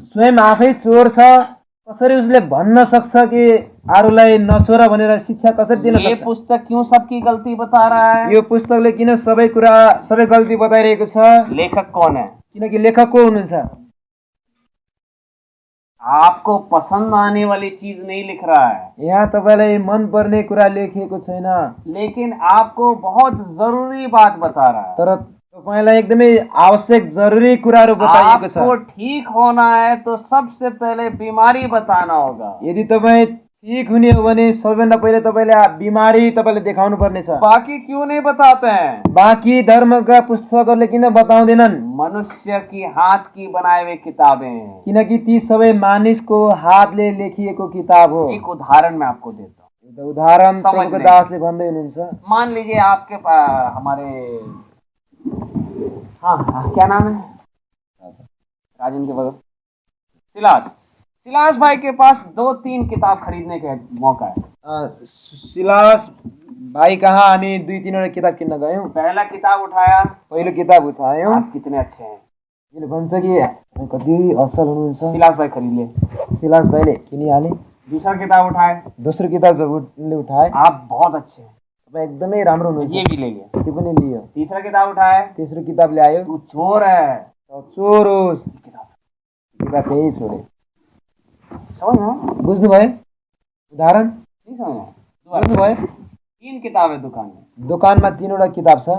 स्वयं आफै चोर छ, कसरी उसले भन्न सक्छ कि अरूलाई नचोर भनेर शिक्षा कसरी दिन सक्छ? ये पुस्तक क्यों सबकी गलती बता रहा है? यो पुस्तकले किन सबै गल्ती बताइरहेको छ? लेखक कौन है? किनकि लेखक को हुनुहुन्छ? आपको पसंद आने वाली चीज नहीं लिख रहा है, यहाँ तपाईँलाई मनपर्ने कुरा लेखिएको छैन, लेकिन आपको बहुत जरूरी बात बता रहा है। तर तपाईँलाई एकदमै आवश्यक जरुरी कुराहरू बताइएको छ। आपको ठीक होना है तो सबसे पहले बीमारी बताना होगा। यदि तपाईँ ठिक हुने हो भने सबैभन्दा पहिले तपाईँले बिमारी तपाईँले देखाउनु पर्नेछ। बाकी क्यों नहीं बताते हैं? बाँकी धर्मका पुस्तकहरूले किन बताउँदैनन्? मनुष्य की हाथ की बनाए हुए किताबें हैं। किनकि ती सबै मानिसको हातले लेखिएको किताब हो। एक उदाहरण मैं आपको देता हूँ। एउटा उदाहरण समझने। प्रभुको दासले भन्दै हुनुहुन्छ। मान लीजिए आपके हमारे हाँ, क्या नाम है राजन के बगल, सिलास भाई के पास 2-3 किताब खरीदने का मौका है। सिलास भाइ कहाँ हामी 2-3 किताब किन्न गयौँ। पहला किताब उठाया, पहिलो किताब उठायौँ। आप कितने अच्छे हैं, यसले भन्छ कि कति असल हुनुहुन्छ। सिलास भाई खरीद ले। सिलास भाइले किनिहाले। दूसरा किताब उठाए, दोस्रो किताब जब उनले उठाए, आप बहुत अच्छे हैं, तपाईँ एकदमै राम्रो हुनुहुन्छ, ये भी ले लिया। त्यो पनि लियो। तीसरा किताब उठाए, तेस्रो किताब ल्यायो, तू चोर है, चोर होस्, किताब त्यही छोडे। समझ में? बुझ्नुभयो उदाहरण? नहीं समझ में? बुझ्नुभयो? 3 किताब है दुकान में, दोकानमा 3वटा किताब छ।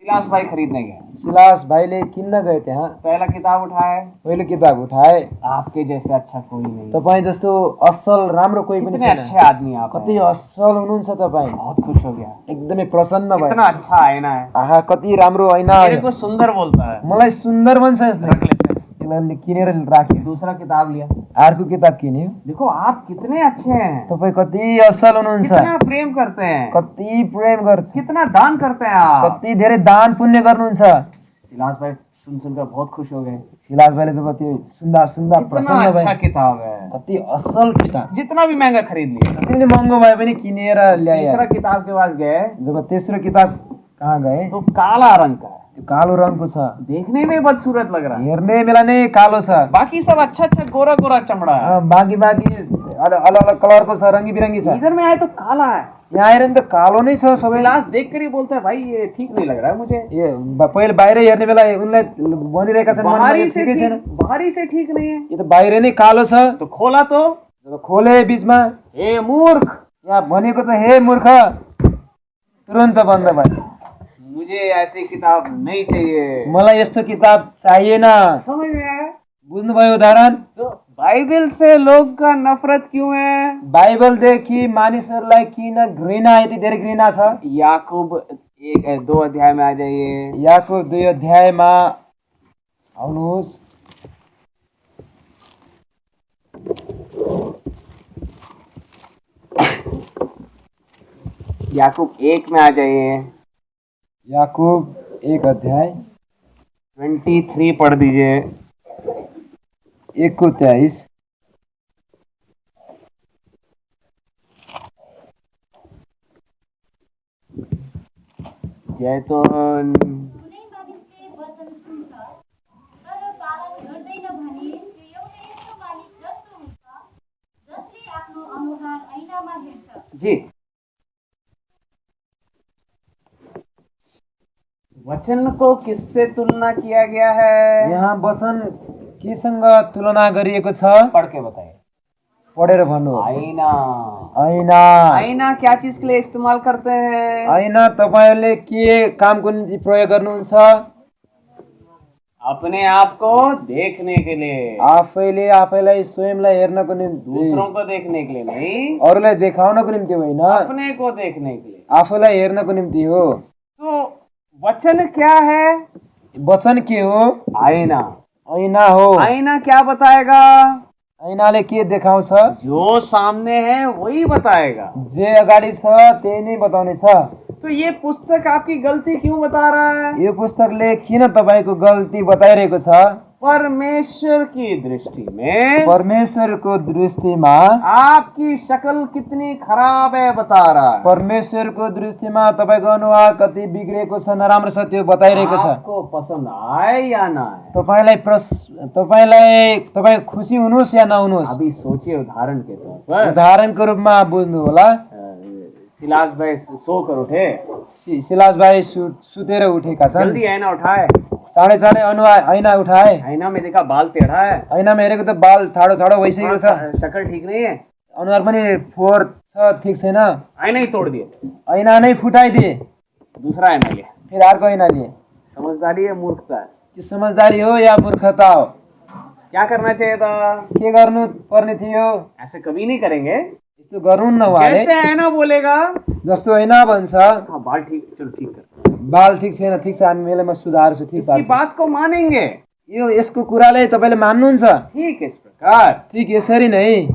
सिलास भाई खरीदने गए, सिलास भाइले किन्न गए त्यहाँ। पहला किताब उठाए, पहिलो किताब उठाए। आपके जैसे अच्छा कोई नहीं, तपाईँ जस्तो असल राम्रो कोही पनि कितने छैन। अच्छे आदमी आप कति हैं। असल हुनुहुन्छ तपाईँ। बहुत खुश हो गया, एकदमै प्रसन्न भयो। कितना अच्छा आईना है, आहा कति राम्रो हैन। मेरे को सुंदर बोलता है। मलाई सुन्दर भन्छ यसले। रख लेते हैं। यसलाई किनेर राख्यो। दूसरा किताब लिया, अर्को किताब किन्यो। देखो आप कितने अच्छे हैं, तपाईँ कति असल हुनुहुन्छ, कितना प्रेम करते हैं, कति प्रेम गर्छ, कितना दान करते हैं आप। कति धेरै दान पुण्य गर्नुहुन्छ। सिलास भाई सुनकर बहुत खुश हो गए, सिलास भाइले जब त्यो सुन्दा सुन्दा कितना प्रसन्न अच्छा भए। किताब है, कति असल किताब, जितना भी महंगा खरीद लिया। जति पनि महँगो भए पनि किनेर ल्याए। तीसरा किताब के पास गए जब तेस्रो किताब कहाँ गए, तो काला रंग का है, त्यो कालो रङको छ, देखने में बदसूरत लग रहा है। हेर्ने बेला नै कालो छ। बाकी सब अच्छा अच्छा गोरा गोरा चमड़ा है, बाँकी अलग अलग कलरको छ, रङ्गी बिरङ्गी छ। इधर में आए तो काला है। यहाँ आएर नि त कालो नै छ सबै। सिलास देख कर ही बोलता है भाई ये ठीक नहीं लग रहा है मुझे, ए पहिले बाहिर हेर्ने बेला उनलाई भनिरहेका छन् मनमा बाहरी यो से ठिकै छैन, ठीक, बाहरी से ठीक नहीं है। यो त बाहिर नै कालो छ। तो खोला तो जब खोले बिचमा हे मूर्ख, यहाँ भनेको छ हे मूर्ख, तुरन्त बन्द भयो। मुझे ऐसी किताब नहीं चाहिए। मलाई यस्तो किताब चाहिएन। समझ में आया? बुझ्नुभयो उदाहरण? तो बाइबल से लोग का नफरत क्यों है? बाइबलदेखि मानिसहरूलाई किन घृणा, यति धेरै घृणा छ? याकूब 1-2 अध्याय में आ जाइए। याकूब 2 अध्यायमा आउनुहोस्। याकूब 1 में आ जाइए। याकूब 1 अध्याय 23 पढ़ दीजिए। 1:23। जैतून कुनै मानिसले वचन सुन्छ तर पालन गर्दैन भने त्यो एउटा यस्तो मानिस जस्तो हुन्छ जसले आफ्नो अनुहार ऐनामा हेर्छ। जी, वचन को किससे तुलना किया गया है? यहाँ वचन केसँग तुलना गरिएको छ? पढ़ के बताइए। पढेर भन्नुहोस्। आईना। ऐना। आईना क्या चीज के लिए इस्तेमाल करते हैं? ऐना तपाईहरुले के कामको निम्ति प्रयोग गर्नुहुन्छ? अपने आप को देखने के लिए, आफैले आफैलाई स्वयंलाई हेर्नको निम्ति, दूसरों को देखने के लिए नहीं, अरूलाई देखाउनको निम्ति होइन, अपने को देखने के लिए। आफैलाई हेर्नको निम्ति हो। तो वचन क्या है? वचन के हो? आईना। ऐना हो। आईना क्या बताएगा? ऐनाले के देखाउँछ? जो सामने है वही बताएगा। जे अगाडि छ त्यही नै बताउने छ। तो ये पुस्तक आपकी गलती क्यों बता रहा है? यो पुस्तकले किन तपाईको गल्ती बताइरहेको छ? परमेश्वर की दृष्टि में परमेश्वरको दृष्टिमा आपकी शक्ल कितनी खराब है बता रहा है। परमेश्वरको दृष्टिमा तपाईको अनुहार कति बिग्रेको छ, नराम्रो छ, त्यो बताइरहेको छ। आपको पसंद आए या ना आए, तपाईँ खुसी हुनुहोस् या नहुनुहोस्। अभी सोचिए उदाहरण के तौर पर। उदाहरणको रूपमा बुझ्नु होला। सिलास भाई सो कर उठे, सिलास भाइ सुतेर उठेका छन्। जल्दी आईना उठाए, चाँडै चाँडै ऐना उठाए, आईना में देखा बाल टेढ़ा है, ऐनामा हेरेको त बाल ठाडो ठाडो भइसकेको छ, शक्ल ठीक नहीं है, अनुहार पनि फोहोर छ, ठिक छैन, आईना ही तोड़ दिए, ऐना नै फुटाइदिए, दूसरा आईना लिया। फेरि अर्को ऐना लिए। समझदारी है मूर्खता है? त्यो समझदारी हो या मूर्खता हो? क्या करना चाहिए था? के गर्नु पर्ने थियो? ऐसे कभी नहीं करेंगे। यस्तो गर्नुहुन्न उहाँले। कैसे आईना बोलेगा? जस्तो ऐना भन्छ, हाँ बाल ठीक, चलो ठीक कर, बाल ठिक छैन, ठिक छ, हामी मेलामा सुधार्छु, ठिक इसकी छ। बात को मानेंगे। यो यसको कुरालाई तपाईँले मान्नुहुन्छ? ठीक इस प्रकार ठिक यसरी नै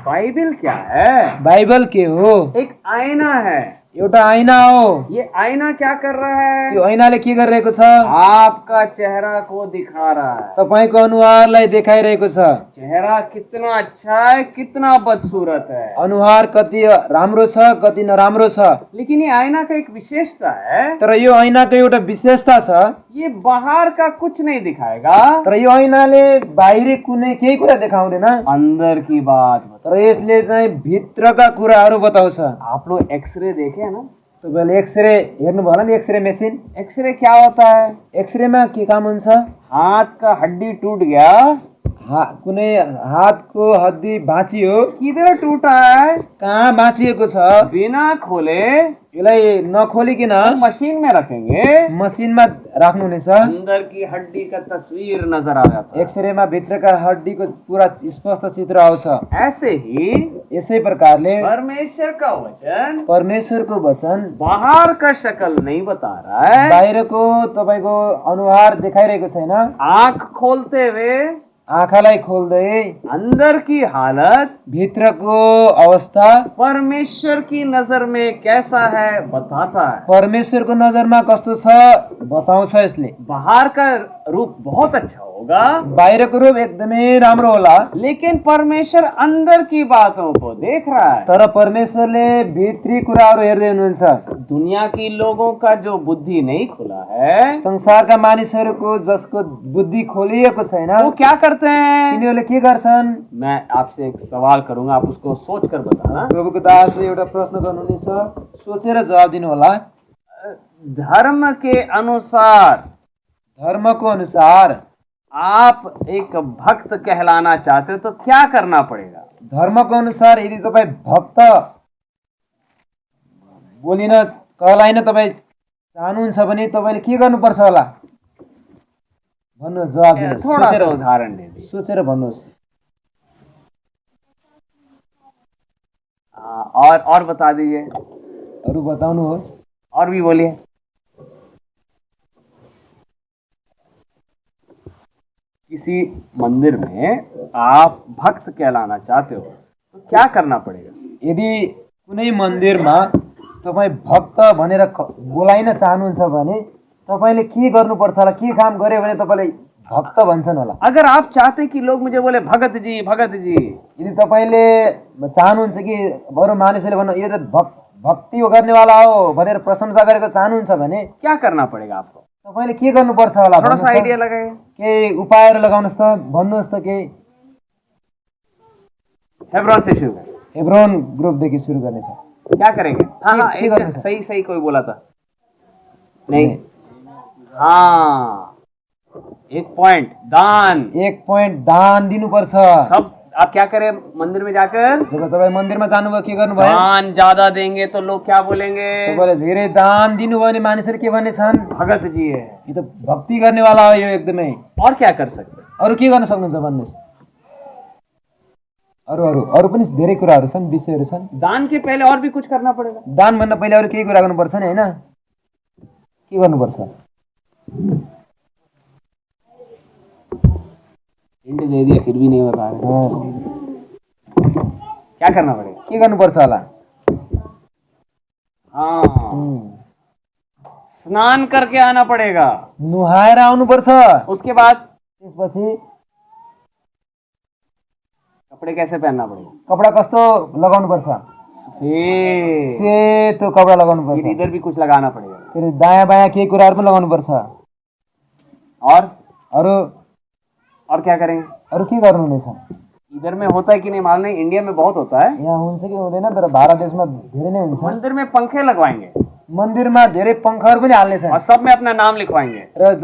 बाइबल क्या है? बाइबल के हो? एक आईना है। एउटा ऐना हो। ये आईना क्या कर रहा है? त्यो ऐनाले के गरिरहेको छ? आपका चेहरा को दिखा रहा है। तपाईँको अनुहारलाई देखाइरहेको छ। चेहरा कितना अच्छा है, कितना बदसूरत है, अनुहार कति राम्रो छ, कति नराम्रो छ। लेकिन ये आईना का एक विशेषता है, तर यो ऐनाको एउटा विशेषता छ, ये बाहर का कुछ नहीं दिखाएगा, तर यो ऐनाले बाहिरी कुनै केही कुरा देखाउँदैन, अंदर की बात बताए। तर यसले चाहिँ भित्रका कुराहरू बताउँछ। आप लोग एक्सरे देखे है ना? तपाईँले एक्सरे हेर्नु भयो होला नि, एक्सरे मेसिन। एक्सरे क्या होता है? एक्सरेमा के काम हुन्छ? हाथ का हड्डी टूट गया, कुनै हातको हड्डी भाँचियो, किधर टूटा है? कहाँ भाँचिएको छ, बिना खोले यसलाई नखोलिकन मशीन में रखेंगे, मसिनमा राख्नुहुनेछ। अंदर की हड्डी का तस्वीर नजर आ जाता है। एक्सरेमा भित्रका हड्डीको पुरा स्पष्ट चित्र आउँछ। ऐसे ही यसै प्रकारले परमेश्वर का वचन परमेश्वरको वचन बाहर का शक्ल नहीं बता रहा है, बाहिरको तपाईँको अनुहार देखाइरहेको छैन, आंख खोलते हुए आँखालाई खोल्दै अंदर की हालत, भित्रको अवस्था परमेश्वर की नजर में कैसा है बताता है। परमेश्वरको नजरमा कस्तो छ बताउँछ यसले। बाहर का रूप बहुत अच्छा होगा, बाहिरको रूप एकदमै राम्रो होला, लेकिन परमेश्वर अंदर की बातों को देख रहा है। तर परमेश्वरले भित्री कुराहरू हेर्दै हुनुहुन्छ। दुनिया की लोगों का जो बुद्धि नहीं खुला है, संसारका मानिसहरूको जसको बुद्धि खोलिएको छैन, वो क्या करते हैं? तिनीहरूले के गर्छन्? मैं आपसे एक सवाल करूंगा, आप उसको सोच कर बताना। प्रभुको दासले एउटा प्रश्न गर्नुहुनेछ, सोचेर जवाब दिनु होला। धर्म के अनुसार, धर्मको अनुसार आप एक भक्त कहलाना चाहते हो तो क्या करना पड़ेगा? धर्मको अनुसार यदि तपाईँ भक्त बोलिन कहलाइन तपाईँ चाहनुहुन्छ भने तपाईँले के गर्नुपर्छ होला? भन्नुहोस्, जवाब दिनुहोस्। थोड़ा सा उदाहरण दे दीजिए। सोचेर भन्नुहोस्। और बता दीजिए, अरू बताउनुहोस्। और भी बोलिए। किसी मंदिर में आप भक्त कहलाना चाहते हो तो क्या करना पड़ेगा? यदि कुनै मन्दिरमा तपाईँ भक्त भनेर बोलाइन चाहनुहुन्छ भने तपाईँले के गर्नुपर्छ होला? के काम गर्यो भने तपाईँले भक्त भन्छन् होला? अगर आप चाहते कि लोग मुझे बोले भगत जी भगत जी, यदि तपाईँले चाहनुहुन्छ कि बरु मानिसले भन्नु यो त भक्ति गर्नेवाला हो भनेर प्रशंसा गरेको चाहनुहुन्छ भने क्या करना पड़ेगा आपको? तपाईँले के गर्नुपर्छ होला? थोड़ा सा आइडिया लगाए। केही उपायहरू लगाउनुहोस् त, भन्नुहोस् त केही। हेब्रोन से शुरू करें। हेब्रोन ग्रुपदेखि सुरु गर्नेछ। क्या करेंगे? हाँ हाँ, के गर्नु छ? सही सही कोई बोला था नहीं? हाँ, एक पॉइंट दान। एक पोइन्ट दान दिनुपर्छ। सब आप क्या करें मंदिर में जाकर? जब तपाईँ मन्दिरमा जानुभयो के गर्नुभयो? दान ज्यादा देंगे तो लोग क्या बोलेंगे? तपाईँले धेरै दान दिनुभयो भने मानिसहरू के भन्नेछन्? भगत जी है। यो त भक्ति गर्नेवाला हो यो एकदमै। और क्या कर सकते? अरू के गर्न सक्नुहुन्छ भन्नुहोस्? अरू पनि धेरै कुराहरू छन्, विषयहरू छन्। दान के पहले और भी कुछ करना पड़ेगा। दान भन्न पहिले अरू केही कुरा गर्नुपर्छ नि, होइन? के गर्नुपर्छ? हिंट दे दिया फिर भी नहीं बता रहे। क्या करना पड़ेगा? के गर्नुपर्छ होला? हाँ, स्नान करके आना पड़ेगा। नुहाएर आउनुपर्छ। उसके बाद त्यसपछि कपड़े कैसे पहनना पड़ेगा? कपडा कस्तो लगाउनुपर्छ? सफेद। सेतो कपडा लगाउनुपर्छ। फिर इधर भी कुछ लगाना पड़ेगा। फेरि दायाँ बायाँ केही कुराहरू पनि लगाउनुपर्छ। और अरू क्या करेंगे? अरू के गर्नुहुनेछ? इधर में होता है कि नहीं मालूम नहीं, इंडिया में बहुत होता है। यहाँ हुन्छ कि हुँदैन, तर भारत देशमा धेरै नै हुन्छ। मंदिर में पंखे लगवाएंगे मन्दिरमा धेरै पंखाहरू पनि हाल्नेछन् और सब में अपना नाम लिखवाएंगे। र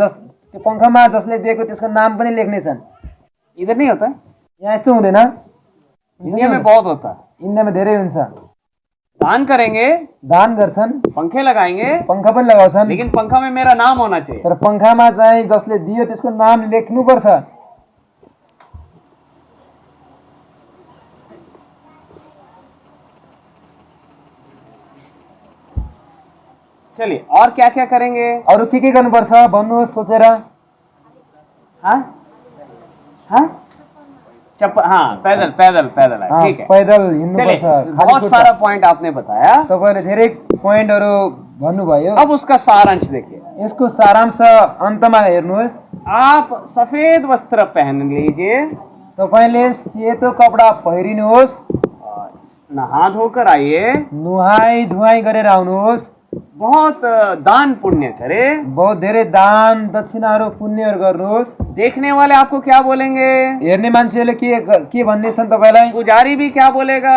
त्यो पंखामा जसले दिएको त्यसको नाम पनि लेख्ने छन्। इधर नहीं होता है? यहाँ यस्तो हुँदैन। इंडिया में बहुत होता है। इन्डियामा धेरै हुन्छ। दान करेंगे, दान गर्छन्, पंखे लगाएंगे, पंखा पनि लगाउँछन्, लेकिन पंखा में मेरा नाम होना चाहिए। तर पंखामा चाहिँ जसले दियो त्यसको नाम लेख्नुपर्छ। चलिए और क्या क्या करेंगे? अरू के गर्नुपर्छ भन्नुहोस् सोचेर। हाँ हाँ चप्पल, हाँ पैदल पैदल पैदल है, ठीक है। पैदल चलिए, हिँड्नुपर्छ। बहुत सारा पॉइंट आपने बताया, तपाईले धेरै पोइन्टहरु भन्नुभयो। अब उसका सारांश देखिए। यसको सारांश अन्तमा हेर्नुहोस्। आप सफेद वस्त्र पहन लीजिए, तपाईले सेतो कपडा पहिरिनुहोस्, नहा धोकर आइए, नुहाई धुवाई गरेर आउनुहोस्, बहुत दान पुण्य करे, बहुत धेरै दान दक्षिणाहरू पुण्यहरू गर्नुहोस्। देखने वाले आपको क्या बोलेंगे? हेर्ने मान्छेले के भन्ने छन् तपाईलाई? पुजारी भी क्या बोलेगा?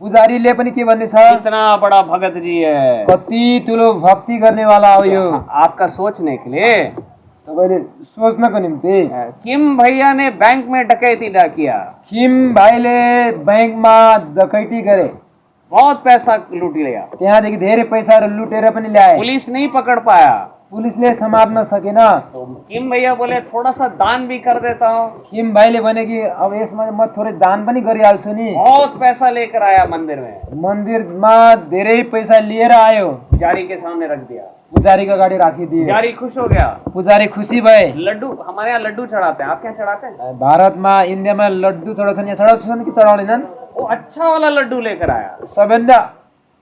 पुजारीले पनि के भन्ने छ? इतना बड़ा भगत जी है, कति ठुलो भक्ति गर्नेवाला हो यो। आपका सोचने के लिए तपाईले सोच्नको निम्ति किम भैया ने बैंक में डकैती किया, किम भाइले बैंकमा डकैती गरे, बहुत पैसा लूट लिया, त्यहाँदेखि धेरै पैसाहरू लुटेर पनि ल्याए, पुलिस नहीं पकड़ पाया, पुलिसले समात्न सकेन। तो किम भैया बोले थोड़ा सा दान भी कर देता हूँ। किम भाइले भने कि अब यसमा म थोरै दान पनि गरिहाल्छु नि। बहुत पैसा लेकर आया मंदिर में, मन्दिरमा धेरै पैसा लिएर आयो, पुजारी के सामने रख दिया, पुजारीको अगाडि राखिदियो। पुजारी खुश हो गया, पुजारी खुसी भए। लड्डू, हमारे यहाँ लड्डू चढ़ाते हैं, आप क्या चढ़ाते हैं? भारतमा इन्डियामा लड्डु चढाउँछन्, यहाँ चढाउँछन् कि चढाउँदैनन्? वो अच्छा वाला लड्डू लेकर आया, सबैभन्दा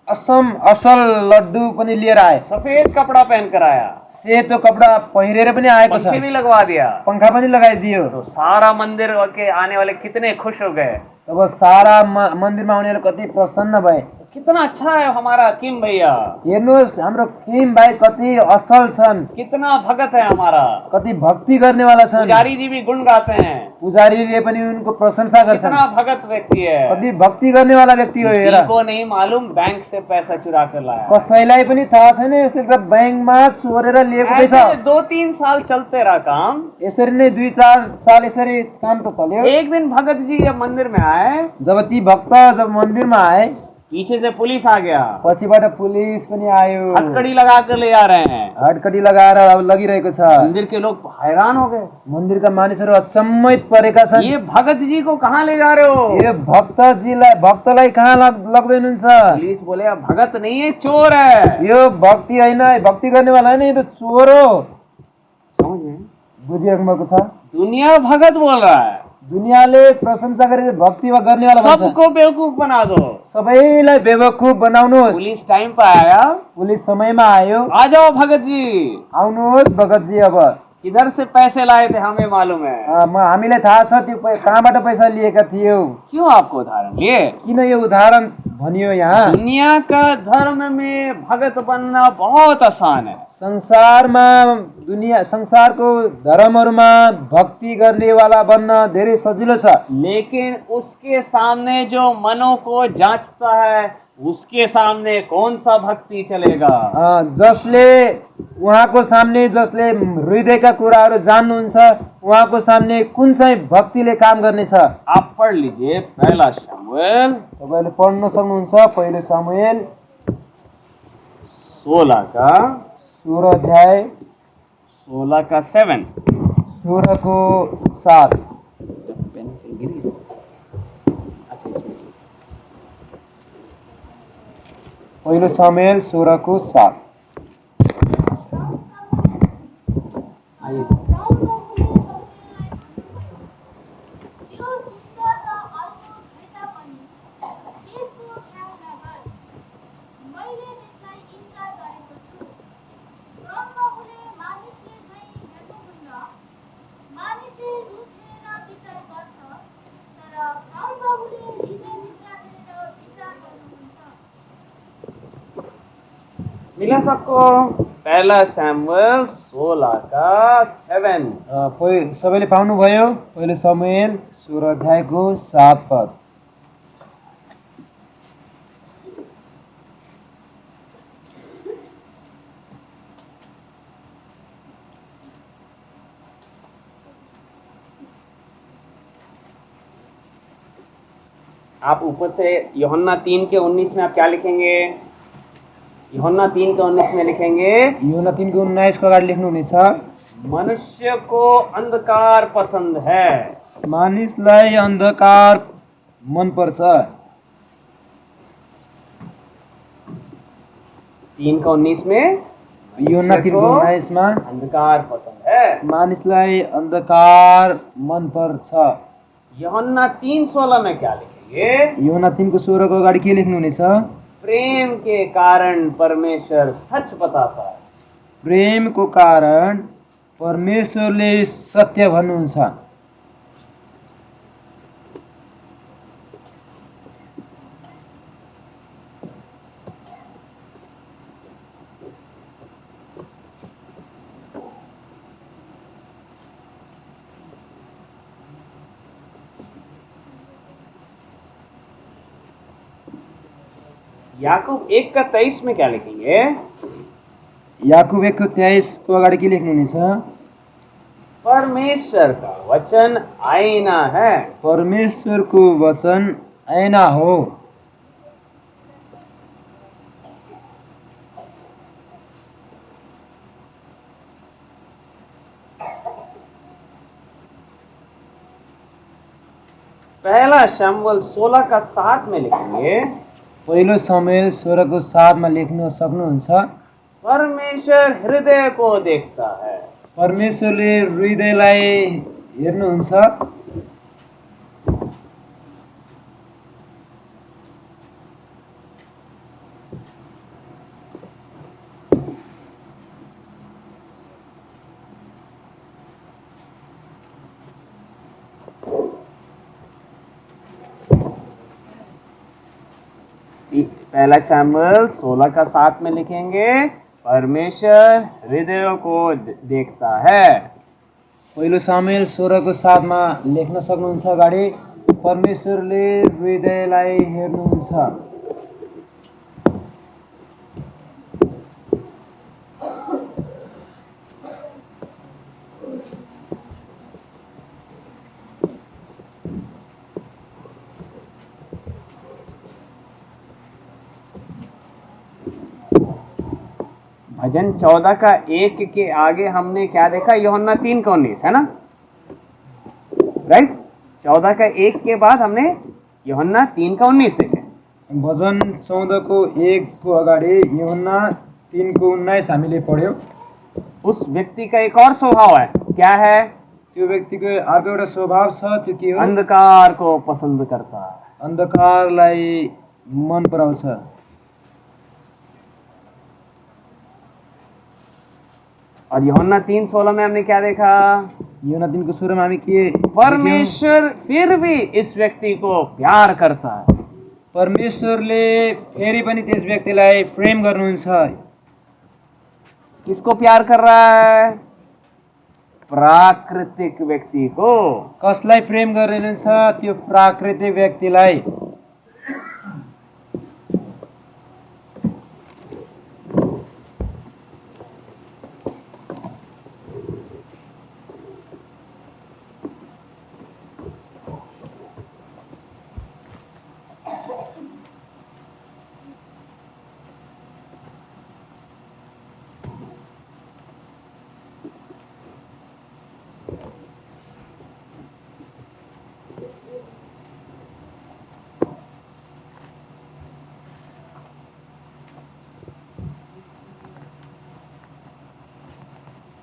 असल लड्डू पनि लिएर आए, सफेद कपड़ा पहन कर आया, सेतो कपडा पहिरेर पनि आएको छ, पंखे भी लगवा दिया, पंखा पनि लगाइदियो। तो सारा मंदिर के आने वाले कितने खुश हो गए। अब सारा मन्दिरमा आउनेहरू कति प्रसन्न भए। कितना अच्छा है हमारा किम भैया, हेर्नुहोस् हाम्रो किम भाइ कति असल छन्, कितना भगत है हमारा, कति भक्ति गर्नेवाला छन्। पुजारी जी भी गुण गाते हैं, पुजारीले पनि उनको प्रशंसा गर्छन्। कितना भगत व्यक्ति है, कति भक्ति गर्नेवाला व्यक्ति हो। हेर, किसी को नहीं मालूम बैंक से पैसा चुरा कर लाया, कसैलाई पनि थाहा छैन यसले त बैंकमा चोरेर लिएको पैसा। ऐसे 2-3 साल चलते रहा काम। यसरी नै 2-4 साल यसरी काम त चल्यो। एक दिन भगत जी जब मंदिर में आए, जब ती भक्त जब मन्दिरमा आए, पीछे से पुलिस आ गया, पछिबाट पुलिस पनि आयो, हथकड़ी लगा कर ले आ रहे हैं, हटकडी लगाएर अब लगिरहेको छ। मंदिर के लोग हैरान हो गए, मन्दिरका मानिसहरू अचम्मित परेका छन्। ये भगत जी को कहाँ ले जा रहे हो? यो भक्तलाई कहाँ लग्दै हुनुहुन्छ? पुलिस बोले अब भगत नहीं है, चोर है। यो भक्ति होइन, भक्ति गर्नेवाला होइन, यो त चोर हो। समझ में? बुझिराख्नु भएको छ? दुनिया भगत बोल रहा है, दुनियाँले प्रशंसा गरेर भक्ति गर्नेवाला भन्छ। सबको बेवकूफ बना दो, सबैलाई बेवकूफ बनाउनुहोस्। पुलिस टाइम पर आया, पुलिस समयमा आयो। आ जाओ भगत जी, आउनुहोस् भगतजी, अब किधर से पैसे लाए थे हमें मालूम है। हामीलाई थाहा छ त्यो कहाँबाट पैसा लिएका थियौ। क्यों आपको उदाहरण लिए? किन यो उदाहरण भनियो यहाँ? दुनिया का धर्म में भगत बनना बहुत आसान है, संसारको धर्महरूमा भक्ति गर्नेवाला बन्न धेरै सजिलो छ। लेकिन उसके सामने जो मनों को जांचता है, उसके सामने कौन सा भक्ति चलेगा? जसले उहाँको सामने, जसले हृदयका कुराहरू जान्नुहुन्छ, उहाँको सामने कुन चाहिँ भक्तिले काम गर्नेछ? आप पढ़ लीजिए पहला शमूएल, तपाईले पढ्न सक्नुहुन्छ पहिलो शमूएल 16 का 16 अध्याय 16 का 7। 16 को 7। पहिलो शमूएल 16 को 7। मिला सबको? पहला शमूएल 16 का 7। सबैले पाउनुभयो? पहिलो शमूएल 16 अध्यायको 7 पद। आप ऊपर से यूहन्ना 3:19 में आप क्या लिखेंगे? यूहन्ना 3:19 में लिखेंगे, यूहन्ना 3:19 को अगाडि लेख्नुहुनेछ, मनुष्य को अंधकार पसंद है। मानिसलाई अन्धकार मनपर्छ। 3:19 में यूहन्ना 3:19 मा अंधकार पसंद है। मानिसलाई अन्धकार मनपर्छ। यूहन्ना 3:16 में क्या लिखेंगे? यूहन्ना 3:16 को अगाडि के लेख्नुहुनेछ? प्रेम के कारण परमेश्वर सच बताता है। प्रेमको कारण परमेश्वरले सत्य भन्नुहुन्छ। याकूब 1:23 में क्या लिखेंगे? याकुब 1:23 को अगाडि के लेख्नुहुनेछ? परमेश्वर का वचन आईना है। परमेश्वरको वचन ऐना हो। पहला शमूएल 16:7 में लिखेंगे, पहिलो समुएल 16:7 मा लेख्न सक्नुहुन्छ? परमेश्वर हृदय को देखता है। परमेश्वरले हृदयलाई हेर्नुहुन्छ। पहला शमूएल 16:7 में लिखेंगे, परमेश्वर हृदय को देखता है। पहिलो समुएल 16:7 मा लेख्न सक्नुहुन्छ अगाडि? परमेश्वरले हृदयलाई हेर्नुहुन्छ। भजन 14:1 के आगे हमने क्या देखा? यूहन्ना 3:19 है ना, राइट? 14:1 के बाद हमने यूहन्ना 3:19 देखे। भजन 14:1 को अगाडि यूहन्ना 3:19 हामीले पढ्यौं। उस व्यक्ति का एक और स्वभाव है, क्या है? त्यो व्यक्तिको अर्को एउटा स्वभाव छ, त्यो के हो? अंधकार को पसंद करता है। अन्धकारलाई मन पराउँछ। और यूहन्ना 3:16 में हमने क्या देखा? यूहन्ना 3:16 मा हामी के परमेश्वर फिर भी इस व्यक्ति को प्यार करता है। परमेश्वरले फेरि पनि त्यस व्यक्तिलाई प्रेम गर्नुहुन्छ। किसको प्यार कर रहा है? प्राकृतिक व्यक्ति को। कसलाई प्रेम गरिरहन्छ? त्यो प्राकृतिक व्यक्तिलाई।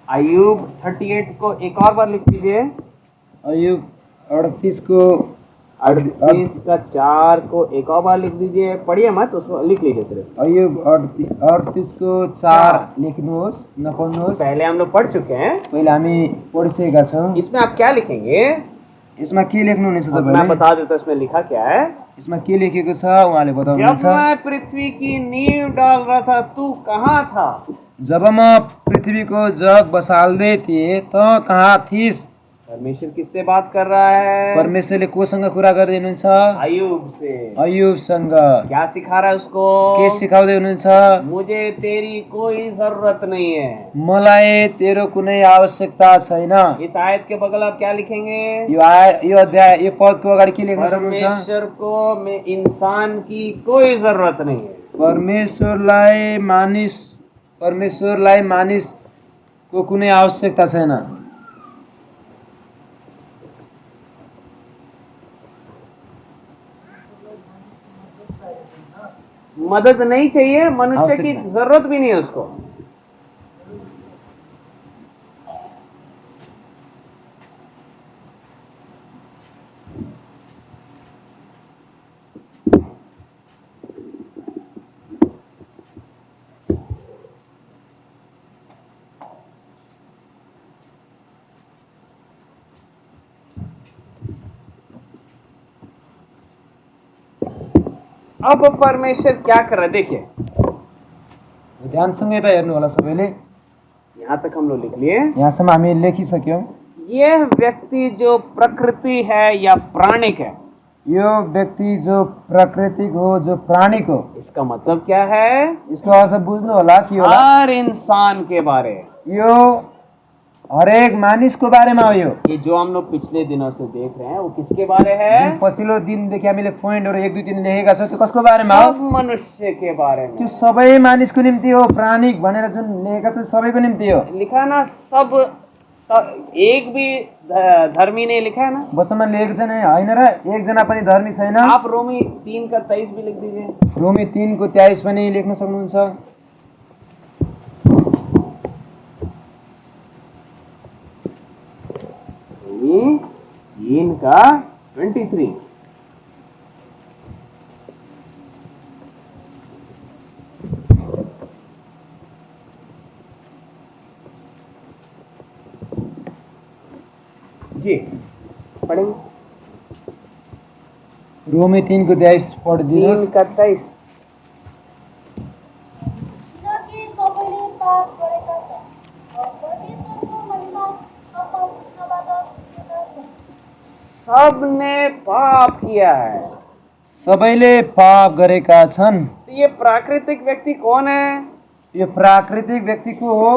अय्यूब 38 को एक और बार लिख लीजिए। अय्यूब 38 को 38:4 को एक और बार लिख दीजिए। पढ़िए मत, उसको लिख लीजिए सिर्फ। अय्यूब 38 को 4 लेख्नुहोस्, नपढ्नुहोस्। पहले हम लोग पढ़ चुके हैं, पहिले हामी पढिसकेका छौँ। इसमें आप क्या लिखेंगे? यसमा के लेख्नुहुनेछ मैं तपाईले? बता देता हूं इसमें लिखा क्या है। यसमा के लेखेको छ उहाँले जब बताउनुहुन्छ। मैं पृथ्वी की नींव डाल रहा था, तू कहाँ था? जब म पृथ्वीको जग बसाल्दै थिएँ त कहाँ थिइस्? परमेश्वर किससे बात कर रहा है? परमेश्वरले कोसँग कुरा गर्दै हुनुहुन्छ? अय्यूब से। अय्यूबसँग। क्या सिखा रहा है उसको? के सिकाउँदै हुनुहुन्छ? मुझे तेरी कोई जरूरत नहीं है। मलाई तेरो कुनै आवश्यकता छैन। इस आयत के बगल आप क्या लिखेंगे? यो अध्याय यो पदको अगाडि के लेख्न सक्नुहुन्छ? परमेश्वर को में इंसान की कोई जरूरत नहीं है। परमेश्वरलाई मानिसको कुनै आवश्यकता छैन। मदद नहीं चाहिए, मनुष्य की आवश्यकता। जरूरत भी नहीं है उसको। अब परमेश्वर क्या कर रहा है देखिए, ध्यानसँग यता हेर्नु होला सबैले। यहाँ तक हम लोग लिख लिए। यहाँसम्म हामी लेखिसक्यौँ। यह व्यक्ति जो प्रकृति है या प्राणिक है, यो व्यक्ति जो प्राकृतिक हो, जो प्राणिक हो, इसका मतलब क्या है? यसको अर्थ बुझ्नु होला के होला? हर इंसान के बारे। यो हरेक मानिसको बारेमा हो। यो ये जो हम लोग पिछले दिनों से देख रहे हैं वो किसके बारे है? जुन पछिल्लो दिनदेखि हामीले पोइन्टहरू 1 2 3 लेखेका छौँ त्यो कसको बारेमा हो? सब मनुष्य के बारे में। त्यो सबै मानिसको निम्ति हो। प्राणिक भनेर जुन लेखेका छौँ सबैको निम्ति हो। लिखा ना सब एक भी धर्मी नहीं लिखा है ना? वचनमा लेखेको छैन होइन र? एकजना पनि धर्मी छैन। आप रोमी 3:23 भी लिख दीजिए। रोमी 3:23 पनि लेख्न सक्नुहुन्छ। रोमी 3:23। जी पढ़ेंगे। रोमी 3:23 पढिदिनुहोस्। किनकि 3:23। सबैले पाप गरेका छन् र परमेश्वरको महिमा अपाउनबाट छुटेका छन्। सबने पाप किया है। सबैले पाप गरेका छन्। तो ये प्राकृतिक व्यक्ति कौन है? यो प्राकृतिक व्यक्ति को हो।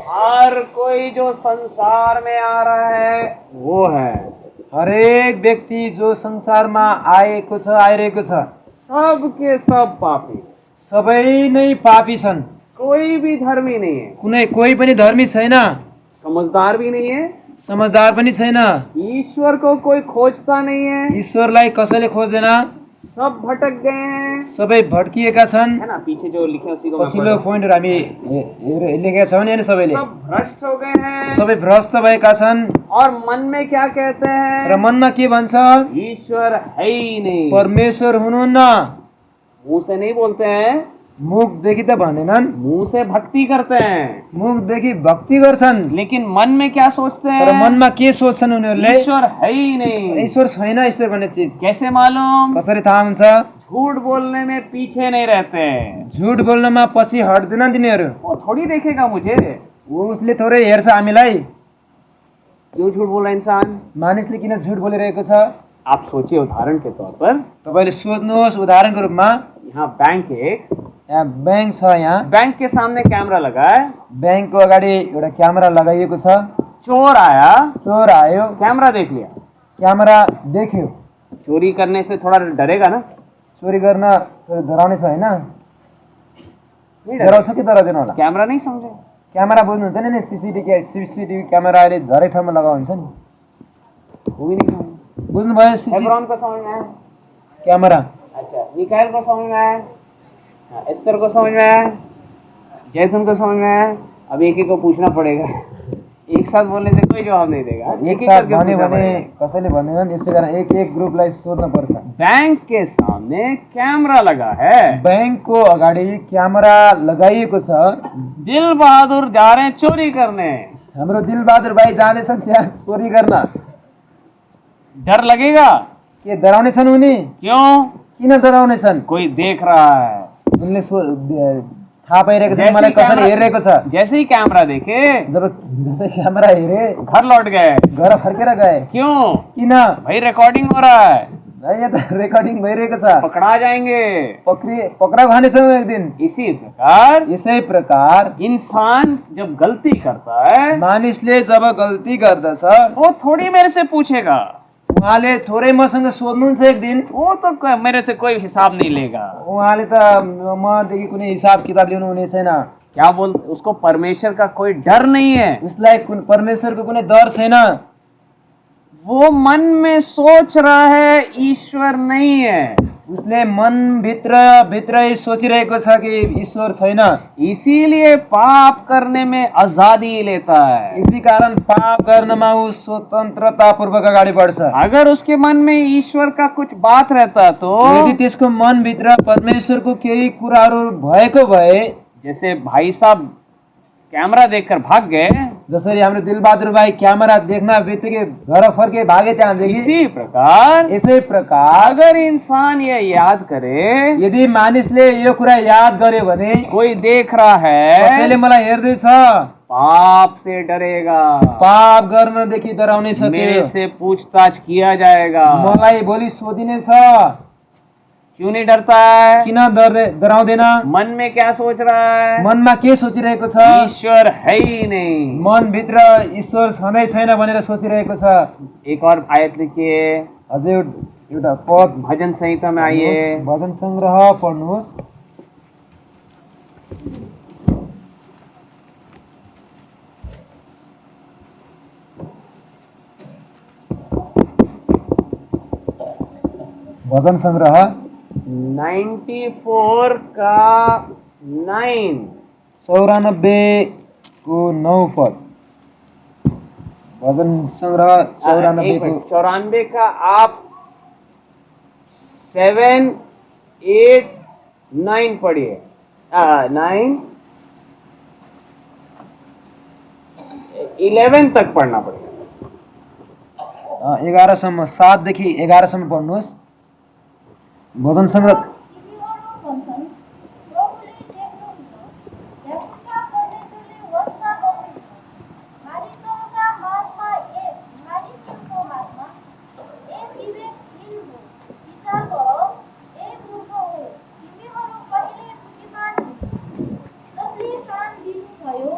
हर कोई जो संसार में आ रहा है वो है। हरेक व्यक्ति जो संसारमा आएको छ, आइरहेको छ, सब के सब पापी। सबै नै पापी छन्। कोई भी धर्मी नहीं है। कोही पनि धर्मी छैन। समझदार भी नहीं है। समझदार पनि छैन। ईश्वर को कोई खोजता नहीं है। ईश्वरलाई कसैले खोज्दैन। सब भटक गए हैं। सबै भड्किएका छन्। है ना? पीछे जो लिखे उसी को मैं पछिल्लो पढ़ पोइन्टहरू हामी लेखेका छौँ नि सबैले। सब भ्रष्ट हो गए हैं। सबै भ्रष्ट भएका छन्। और मन में क्या कहते हैं? र मनमा के भन्छ? ईश्वर है ही नहीं। परमेश्वर हुनुहुन्न। मुंह से नहीं बोलते हैं, मुखदेखि त भनेनन्, मुंह से भक्ति करते हैं, मुखदेखि भक्ति गर्छन्। लेकिन मन में क्या सोचते तर हैं? मनमा के सोच्छन् उनीहरूले? ईश्वर है ही नहीं। ईश्वर छैन। ईश्वर भन्ने चिज कैसे मालूम? कसरी थाहा हुन्छ? झूठ बोलने में पीछे नहीं रहते। झुट बोल्नमा पछि हट्दैन तिनीहरू। वो थोड़ी देखेगा मुझे उसले थोरै हेर्छ हामीलाई। क्यों झूठ बोल रहा है इंसान। मानिसले किन झुट बोलिरहेको छ? आप सोचिए उदाहरण के तौर पर, तपाईँले सोध्नुहोस् उदाहरणको रूपमा। यहाँ बैंक यहाँ ब्याङ्क छ। यहाँ बैंक के सामने कैमरा लगा है। ब्याङ्कको अगाडि एउटा क्यामेरा लगाइएको छ। चोर आया, चोर आयो, कैमरा देख लिया, क्यामेरा देख्यो। चोरी करने से थोड़ा डरेगा ना? चोरी गर्न थोरै डराउने छ होइन? नहीं डरेगा। डराउँछ कि डराउँदैन होला? कैमरा नहीं समझे? क्यामेरा बुझ्नुहुन्छ नि? सीसीटीभी क्यामेरा अहिले झरै ठाउँमा लगाउँछ नि। वो भी नहीं समझे। बुझ्नुभयो? हेब्रोन को समझ में आया? क्यामेरा। अच्छा, मिकाएल को समझ में आया? हाँ, एस्तर को समझ में आया? जैतून को समझ में आया? अब एक एक को पूछना पड़ेगा। एक साथ बोलने से कोई जवाब नहीं देगा। एक एक-एक साथ करके भन्यो पूछना भने पड़ेगा। कसैले भन्दैन। यसै कारण एक एक ग्रुपलाई सोध्न पर्छ। बैंक के सामने कैमरा लगा है। ब्याङ्कको अगाडि क्यामेरा लगाइएको छ। दिल बहादुर जा रहे हैं चोरी करने। हाम्रो दिलबहादुर भाइ जाँदैछन् त्यहाँ चोरी गर्न। डर लगेगा? के डराउने छन् उनी? क्यों? किन डराउने छन्? कोई देख रहा है। उनले थाहा पाइरहेको छ मलाई कसरी हेरिरहेको छ। जैसे ही कैमरा देखे जब जसै क्यामेरा हेरे घर लौट गए। घर फर्केर गए। क्यों? किन? भाई रिकॉर्डिंग हो रहा है, यहाँ त रेकर्डिङ भइरहेको छ, पकड़ा जाएंगे। पक्राउ खानेछौँ एक दिन। इसी प्रकार यसै प्रकार इंसान जब गलती करता है मानिसले जब गल्ती गर्दछ वो थोड़ी मेरे से पूछेगा, उहाँले थोरै मसँग सोध्नुहुन्छ एक दिन। वो तो मेरे से कोई हिसाब नहीं लेगा। उहाँले त मदेखि कुनै हिसाब किताब लिनु हुने छैन। क्या बोल, उसको परमेश्वर का कोई डर नहीं है। उसलाई परमेश्वरको कुनै डर छैन। वो मन में सोच रहा है ईश्वर नहीं है, उसले भित्रै सोचिरहेको छ कि ईश्वर छैन। इसीलिए पाप करने में आजादी लेता है। इसी कारण पाप गर्नमा ऊ स्वतन्त्रतापूर्वक अगाडि बढ्छ। अगर उसके मन में ईश्वर का कुछ बात रहता तो यदि त्यसको मनभित्र परमेश्वरको केही कुराहरू भएको भए, जैसे भाई साहब कैमरा देखकर भाग गए, जसरी हाम्रो दिलबहादुर भाइ क्यामेरा देख्न बित्तिकै घर फर्के भागे त्यहाँदेखि, इसी प्रकार यसै प्रकार अगर इंसान ये याद करे, यदि मानिसले यो कुरा याद गर्यो भने कोई देख रहा है, कसैले मलाई हेर्दैछ, पाप से डरेगा, पाप गर्नदेखि डराउने छ, मेरे से पूछताछ किया जाएगा। मलाई भोलि सोधिनेछ। क्यों नहीं डरता है? किन डराउँदैन? मन में क्या सोच रहा है? मनमा के सोचिरहेको छ? ईश्वर है ही नहीं। मनभित्र ईश्वर छँदै छैन भनेर सोचिरहेको छ। एक और आयत लिखिए, अझै एउटा पद भजन संहिता में आइए, भजन संग्रह पढ्नुहोस्। भजन संग्रह 94 का 9, 94 को 9 पद। भजन संग्रह 94 को 94 का आप 7, 8, 9 पढ़िए। 9, 11 तक पढ़ना पड़ेगा। 11 सम्म, 7 देखि 11 सम्म पढ्नुहोस्। भजन संग्रह तिमीहरू भन्छन्, प्रभुले देख्नुहुन्छ, याकुबका परमेश्वरले वास्ता गर्नुहुन्छ। मानिसहरूका माझमा ए विवेकहीन हो, विचार गर, ए मूर्ख हो, तिमीहरू कहिले बुद्धिमान हुने। जसले कान दिनुभयो,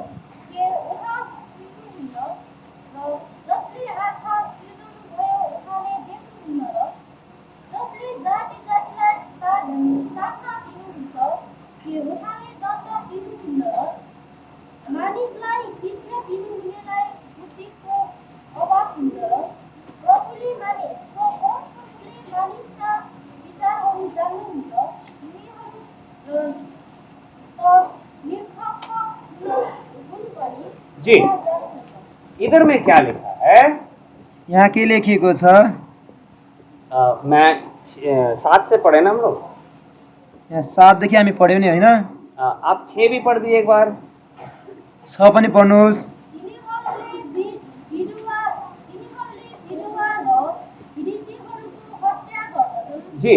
के उहाँ सुन्नुहुन्न, र जसले आँखा सिर्जनुभयो, उहाँले देख्नुहुन्न र जसले जाति जातिलाई ताड्ना दिनुहुन्छ, के उहाँले दण्ड दिनुहुन्न र मानिसलाई शिक्षा दिनुहुनेलाई बुद्धिको अभाव हुन्छ र प्रभुले मानिसका विचारहरू जान्नुहुन्छ। तिमीहरू त निर्धक्क हुन् पनि जी, इधर में क्या लिखा है? यहाँ के लेखिएको छ? मैं 7 से पढ़े ना हम लोग। यहाँ 7 देखि हामी पढ्यौँ नि होइन? आप 6 भी पढ़ दिए एक बार। 6 पनि पढ्नुहोस्। तिनीहरूले विधवा र विदेशीहरूको हत्या गर्दछन्, जी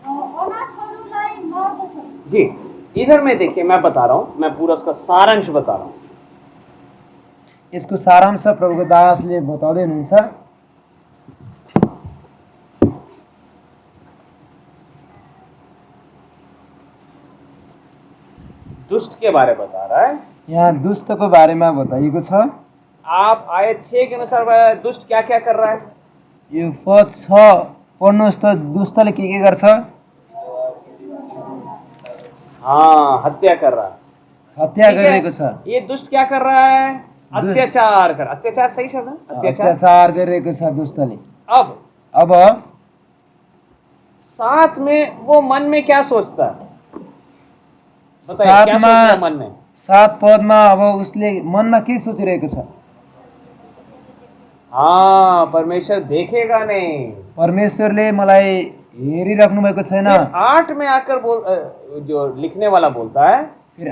अनाथहरूलाई मार्दछन्। जी, इधर में देखिए, मैं बता रहा हूँ, मैं पूरा उसका सारांश बता रहा हूँ। यसको सारांश प्रभुको दासले बताउँदै हुनुहुन्छ। दुष्ट के बारे बता रहा है। यहाँ दुष्टको बारेमा बताइएको छ। आप आयत 6 के अनुसार दुष्ट क्या क्या कर रहा है? यो पद 6 पढ्नुहोस् त, दुष्टले के गर्छ? हाँ, हत्या कर रहा है। हत्या ठीक है? गरिरहेको छ। ये दुष्ट क्या कर रहा है? अत्याचार कर। अत्याचार सही शब्द है? अत्याचार गरिरहेको छ दुष्टले। अब साथ में वो मन में क्या सोचता है? बताइए, क्या सोच रहा है मन में? 7 पदमा अब उसले मनमा के सोचिरहेको छ? हाँ, परमेश्वर देखेगा नहीं। परमेश्वरले मलाई हेरिराख्नु भएको छैन। 8 में आकर जो लिखने वाला बोलता है, फिर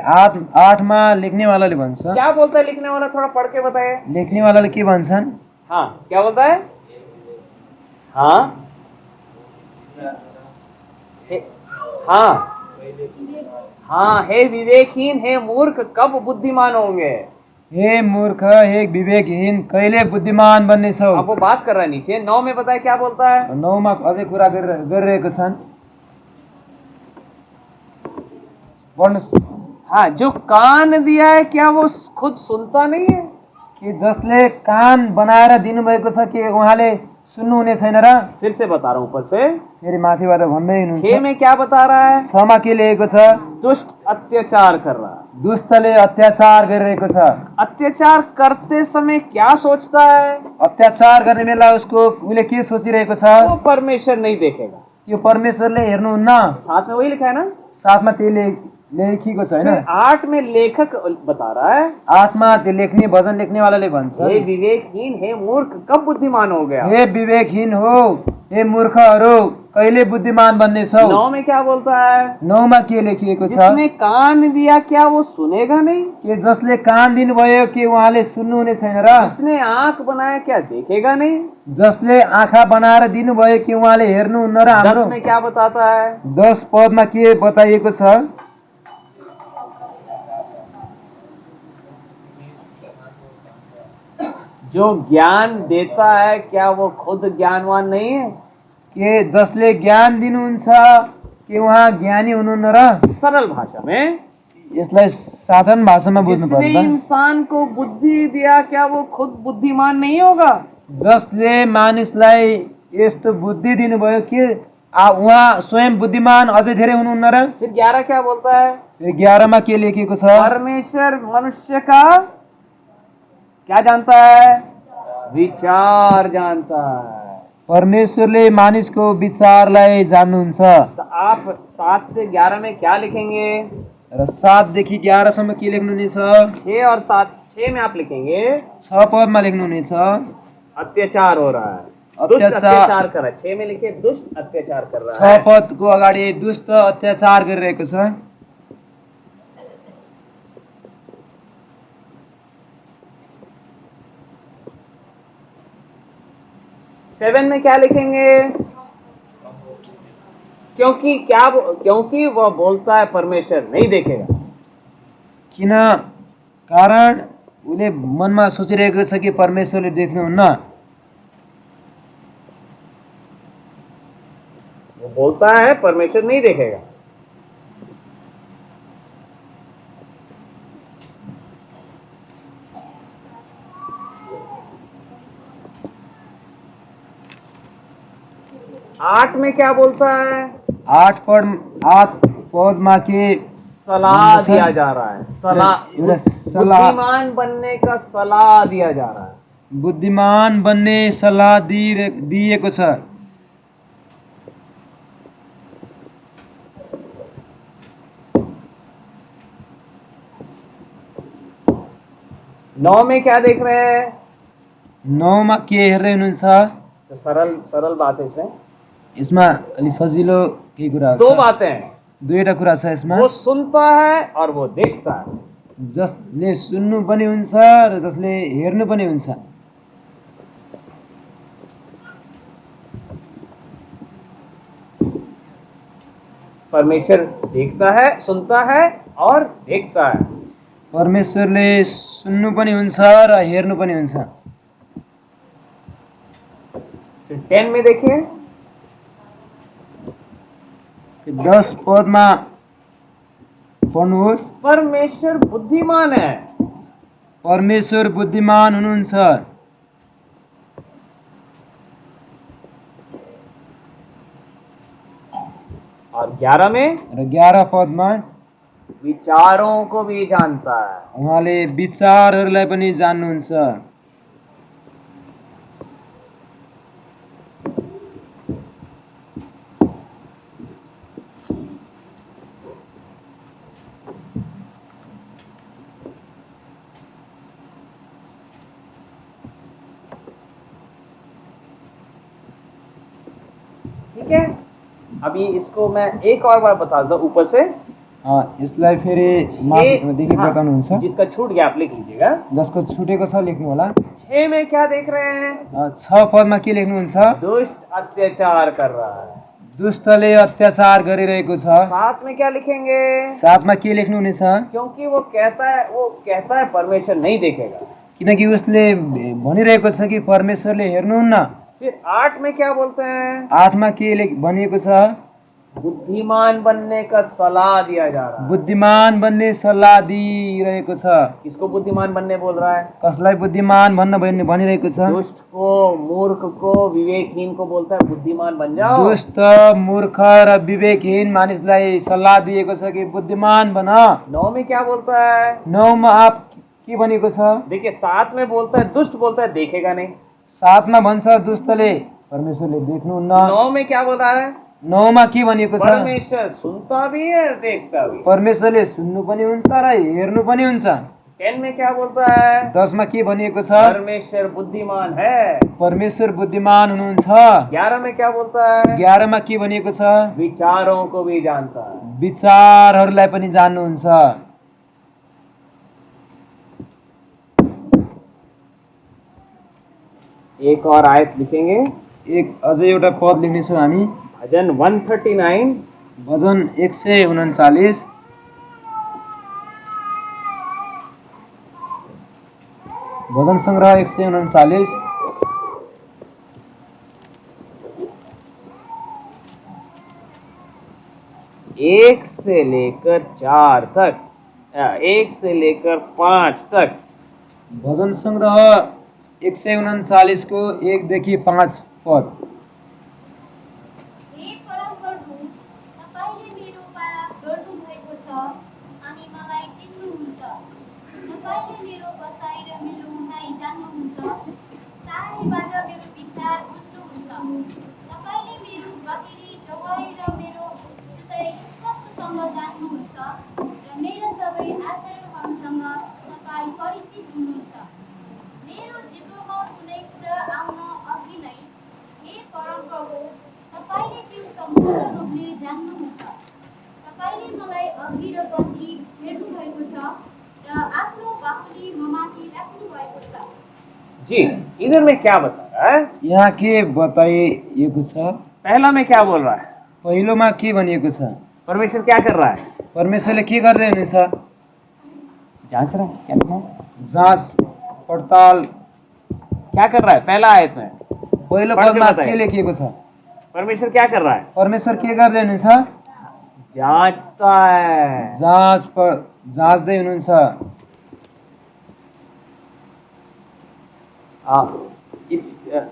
8 मा लेख्नेवालाले भन्छ। क्या बोलता है लिखने वाला? थोड़ा पढ़ के बताइए। लेख्नेवालाले के भन्छन्? हाँ, क्या बोलता है? हाँ हाँ, हाँ, हे विवेकहीन, हे मूर्ख, कब बुद्धिमान होंगे? हे मूर्ख, हे विवेकहीन, कहिले बुद्धिमान बन्ने छौ। अब वो बात कर रहा है नीचे 9 में, बताए क्या बोलता है? 9 मा अझै कुरा गरिरहेको छन्। पढ्नुहोस्। हाँ, जो कान दिया है क्या वो खुद सुनता नहीं है? कि जसले कान बनाएर दिनुभएको छ कि उहाँले सुन्नुहुने छैन र? फिर से बता रहा हूँ ऊपर से। फेरि माथिबाट भन्दै 6 हुनुहुन्छ। में क्या बता रहा है? 6 मा के लेखेको छ? दुष्ट अत्याचार कर रहा है। दुष्टले अत्याचार गरिरहेको छ। अत्याचार करते समय क्या सोचता है? अत्याचार गर्ने बेला उसले के सोचिरहेको छ? वो परमेश्वर नहीं देखेगा। यो परमेश्वरले हेर्नुहुन्न। साथ में वही लिखा है ना। साथमा त्यो लेखिएको छ हैन? 8 में लेखक बता रहा है, 8 मा त्यो लेख्ने भजन लेख्नेवालाले भन्छ, हे विवेकहीन, हे मूर्ख, कब बुद्धिमान हो गया? हे विवेकहीन हो, हे मूर्खहरू, कहिले बुद्धिमान बन्ने छौ? 9 में क्या बोलता है? 9 मा के लेखिएको छ? जिसने कान दिया क्या वो सुनेगा नहीं? के जसले कान दिनुभयो कि उहाँले सुन्नुहुने छैन र? जिसने आँख बनाया क्या देखेगा नहीं? जसले आँखा बनाएर दिनुभयो कि उहाँले हेर्नुहुन्न र? 10 हाम्रो में क्या बताता है? 10 पदमा के बताइएको छ? जो ज्ञान देता है क्या वो खुद ज्ञानवान नहीं है? के जसले ज्ञान दिनुहुन्छ कि उहाँ ज्ञानी हुनुहुन्न र? सरल भाषा में, यसलाई साधारण भाषामा बुझ्नु जिसने पर्छ। इंसान को बुद्धि दिया क्या वो खुद बुद्धिमान नहीं होगा? जसले मानिसलाई यस्तो बुद्धि दिनुभयो कि उहाँ स्वयं बुद्धिमान अझै धेरै हुनुहुन्न र? फिर 11 क्या बोलता है? 11 मा के लेखेको छ? परमेश्वर मनुष्य का क्या जानता है? विचार जानता है। परमेश्वरले मानिसको विचारलाई जान्नुहुन्छ। तो आप 7 से 11 में क्या लिखेंगे? र 7 देखि 11 सम्म के लेख्नुहुनेछ? 6 और 7, 6 में आप लिखेंगे 6 पदमा लेख्नुहुनेछ, अत्याचार हो रहा है, दुष्ट अत्याचार कर रहा है। 6 में लिखे दुष्ट अत्याचार कर रहा 6 है। पदको अगाडि दुष्ट अत्याचार गरिरहेको छ। 7 में क्या लिखेंगे? क्योंकि वह बोलता है परमेश्वर नहीं देखेगा। किन? कारण उसले मनमा सोचिरहेको छ कि परमेश्वरले देख्नुहुन्न। वो बोलता है परमेश्वर नहीं देखेगा। आठ में क्या बोलता है? 8 पदमा के सलाह दिया जा रहा है। सलाह बुद्धिमान बनने का सलाह दिया जा रहा है। बुद्धिमान बन्ने सल्लाह दिएको छ। नौ में क्या देख रहे हैं? 9 मा के हेर्दै हुनुहुन्छ? तो सरल बात है इसमें। यसमा अलि सजिलो के कुरा छ? 2 बातें हैं। दुईटा कुरा छ यसमा। वो सुनता है और वो देखता है। जसले सुन्नु पनि हुन्छ र जसले हेर्नु पनि हुन्छ। परमेश्वर देखता है, सुनता है और देखता है। परमेश्वरले सुन्नु पनि हुन्छ र हेर्नु पनि हुन्छ। फिर 10 में देखिए, 10 पदमा पढ्नुहोस्। परमेश्वर बुद्धिमान है। परमेश्वर बुद्धिमान हुनुहुन्छ। और 11 में, र 11 पदमा विचारों को भी जानता है। उहाँले विचारहरूलाई पनि जान्नुहुन्छ। ठीक है, अभी इसको मैं एक और बार बता दूं ऊपर से। यसलाई फेरि माथिदेखि बताउनुहुन्छ। जिसका छूट गया आप लिख लीजिएगा। जसको छुटेको छ लेख्नु होला। 6 में क्या देख रहे हैं? 6 पदमा के लेख्नुहुन्छ? दुष्ट अत्याचार कर रहा है। दुष्टले अत्याचार गरिरहेको छ। साथ में क्या लिखेंगे? साथमा के लेख्नुहुनेछ? क्योंकि वो कहता है परमेश्वर नहीं देखेगा। किनकि उसले भनिरहेको छ कि परमेश्वरले हेर्नुहुन्न। फिर 8 में क्या बोलते हैं? 8मा के भनिएको छ? बुद्धिमान बनने का सलाह दिया जा रहा है। बुद्धिमान बन्ने सल्लाह दिइरहेको छ। किसको बुद्धिमान बनने बोल रहा है? कसलाई बुद्धिमान भन्न भनिरहेको छ? दुष्ट को, मूर्ख को, विवेकहीन को बोलता है बुद्धिमान बन जाओ। दुष्ट, मूर्ख र विवेकहीन मानिसलाई सल्लाह दिएको छ कि बुद्धिमान बन। 9 में क्या बोलता है? 9मा आप के भनेको छ? देखिए 7 में बोलता है, दुष्ट बोलता है देखेगा नहीं। 7मा भन्छ दुष्टले परमेश्वरले देख्नुहुन्न। 9 में क्या बोल रहा है? 9मा के भनेको छ? परमेश्वर सुनता भी है देखता भी। परमेश्वरले सुन्नु पनि हुन्छ र हेर्नु पनि हुन्छ। 10 में क्या बोलता है? 10मा के भनिएको छ? परमेश्वर बुद्धिमान है। परमेश्वर बुद्धिमान हुनुहुन्छ। 11 में क्या बोलता है? 11मा के भनिएको छ? विचारों को भी जानता है। विचारहरूलाई पनि जान्नुहुन्छ। एक और आयत लिखेंगे, एक अझै एउटा पद लेख्नेछौँ हामी। भजन 139 भजन 139, भजन सङ्ग्रह 139। एक से लेकर 4 तक, 1 से लेकर 5 तक। भजन सङ्ग्रह 139 को 1 देखि 5 पद। हे परमप्रभु, तपाईले मेरो पाप गर्नुभएको छ अनि मलाई चिन्नुहुन्छ। तपाईले मेरो बसाइ र मेरो उठाइ जान्नुहुन्छ। टाढीबाट मेरो विचार बुझ्नुहुन्छ। तपाईले मेरो बाहिरी डगाइ र मेरो सुताइ स्पष्टसँग जान्नुहुन्छ र मेरा सबै आचरणहरूसँग तपाईँ परिचित हुनुहुन्छ। मेरो जिब्रोमा कुनै कुरा आउन अघि नै हे परमप्रभु, तपाईले त्यो सम्पूर्ण रूपले जान्नुहुन्छ। तपाईले मलाई अघि र पछि हेर्नु भएको छ र आफ्नो बाहुली ममाथि राख्नु भएको छ। जी, इधर में क्या बता रहा है? यहाँ के बताइएको छ? पहला में क्या बोल रहा है? पहिलोमा के भनिएको छ? परमेश्वर क्या कर रहा है? परमेश्वरले के गर्दै हुनेछ? जांच रहा है। क्या लिखा है? जाँच पडताल क्या कर रहा है? पहला आयत में पहिलो पढ्दै पदमा बताइए। के लेखिएको छ? परमेश्वर क्या कर रहा है? परमेश्वर के गर्दै हुनुहुन्छ? जांचता है। जाँच्दै हुनुहुन्छ।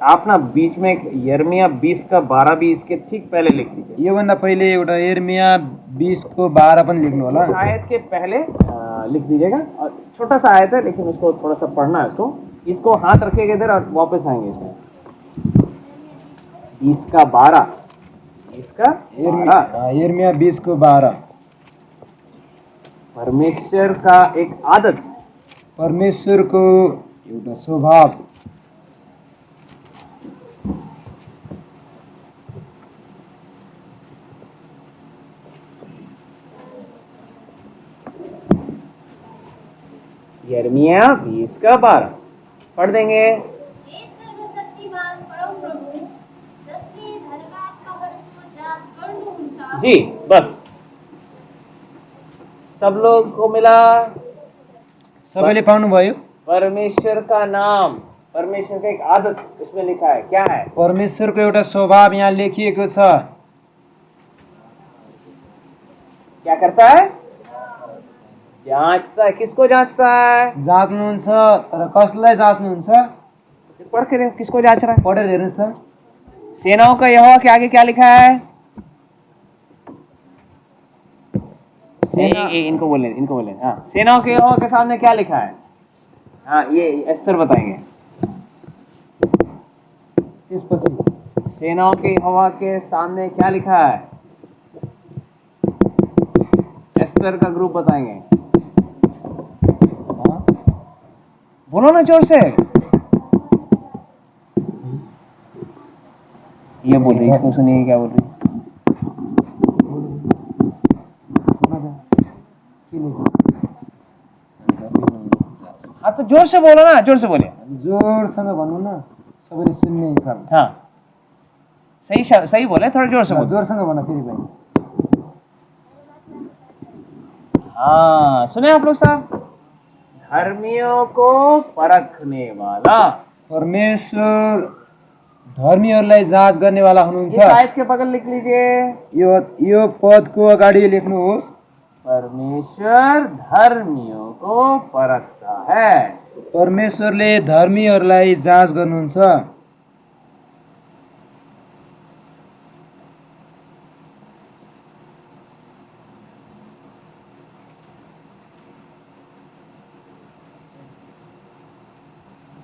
आप ना बीच में एक यर्मिया 20 का 12 भी इसके ठीक पहले लिख दीजिए। योभन्दा पहिले एउटा यर्मिया 20 को 12 पनि लेख्नु होला। इस आयत के पहले लिख दीजिएगा। और छोटा सा आयत है लेकिन उसको थोड़ा सा पढ़ना है। इसको हाथ रखिएगा इधर और वापस आएंगे इसमें। 20 का 12, इसका यर्मिया 20 को 12। परमेश्वर का एक आदत, परमेश्वरको एउटा स्वभाव। यर्मिया 20 का 12 पढ़ देंगे। हे सर्वशक्तिमान परमप्रभु, जसले धर्मात्माहरूको जाँच गर्नुहुन्छ। जी बस, सब लोग को मिला। सबैले पाउनुभयो? परमेश्वर का नाम, परमेश्वर का एक आदत इसमें लिखा है। क्या है? परमेश्वरको एउटा स्वभाव यहाँ लेखिएको छ। क्या करता है? जांचता है। किसको जांचता है? जाँच्नुहुन्छ, तर कसलाई जाँच्नुहुन्छ? पढ़ के देखो किसको जांच रहा है। पढेर हेर्नुहोस् त। सेनाओं का यहोवा के आगे क्या लिखा है? इनको बोले। हाँ, सेनाओं के यहोवा के सामने क्या लिखा है? हाँ, ये एस्तर बताएंगे। त्यसपछि सेनाओं के यहोवा के सामने क्या लिखा है? एस्तर का ग्रुप बताएंगे। बोलो ना जोर से। ये बोल रही, इसको सुनिए क्या बोल रही। हाँ तो जोर से बोलो ना, जोर से बोलिए। जोरसँग भन्नु न, सबैले सुन्ने हिसाबले। हाँ, सही बोले, थोड़ा जोर से बोल। जोरसँग भन फेरि भाइ। हाँ, सुने आप लोग साहब, धर्मियों को परखने वाला। परमेश्वर धर्मीहरूलाई जाँच गर्नेवाला इस हुनुहुन्छ। आयत के बगल लिख लीजिए, यो पदको अगाडि लेख्नुहोस्, परमेश्वर धर्मियों को परखता है। परमेश्वरले धर्मीहरूलाई जाँच गर्नुहुन्छ।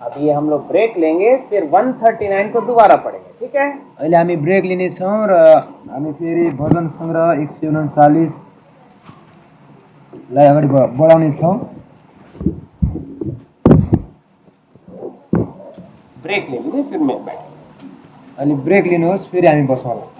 अब ये हम लोग ब्रेक लेंगे, फिर 139 को दोबारा पढ़ेंगे, ठीक है? अहिले हामी ब्रेक लिनेछौँ र हामी फेरि भजन सङ्ग्रह 139 लाई अगाडि बढाउनेछौँ। ब्रेक ले लीजिए, फिर मैं बैठ। अहिले ब्रेक लिनुहोस्, फेरि हामी बसौँला।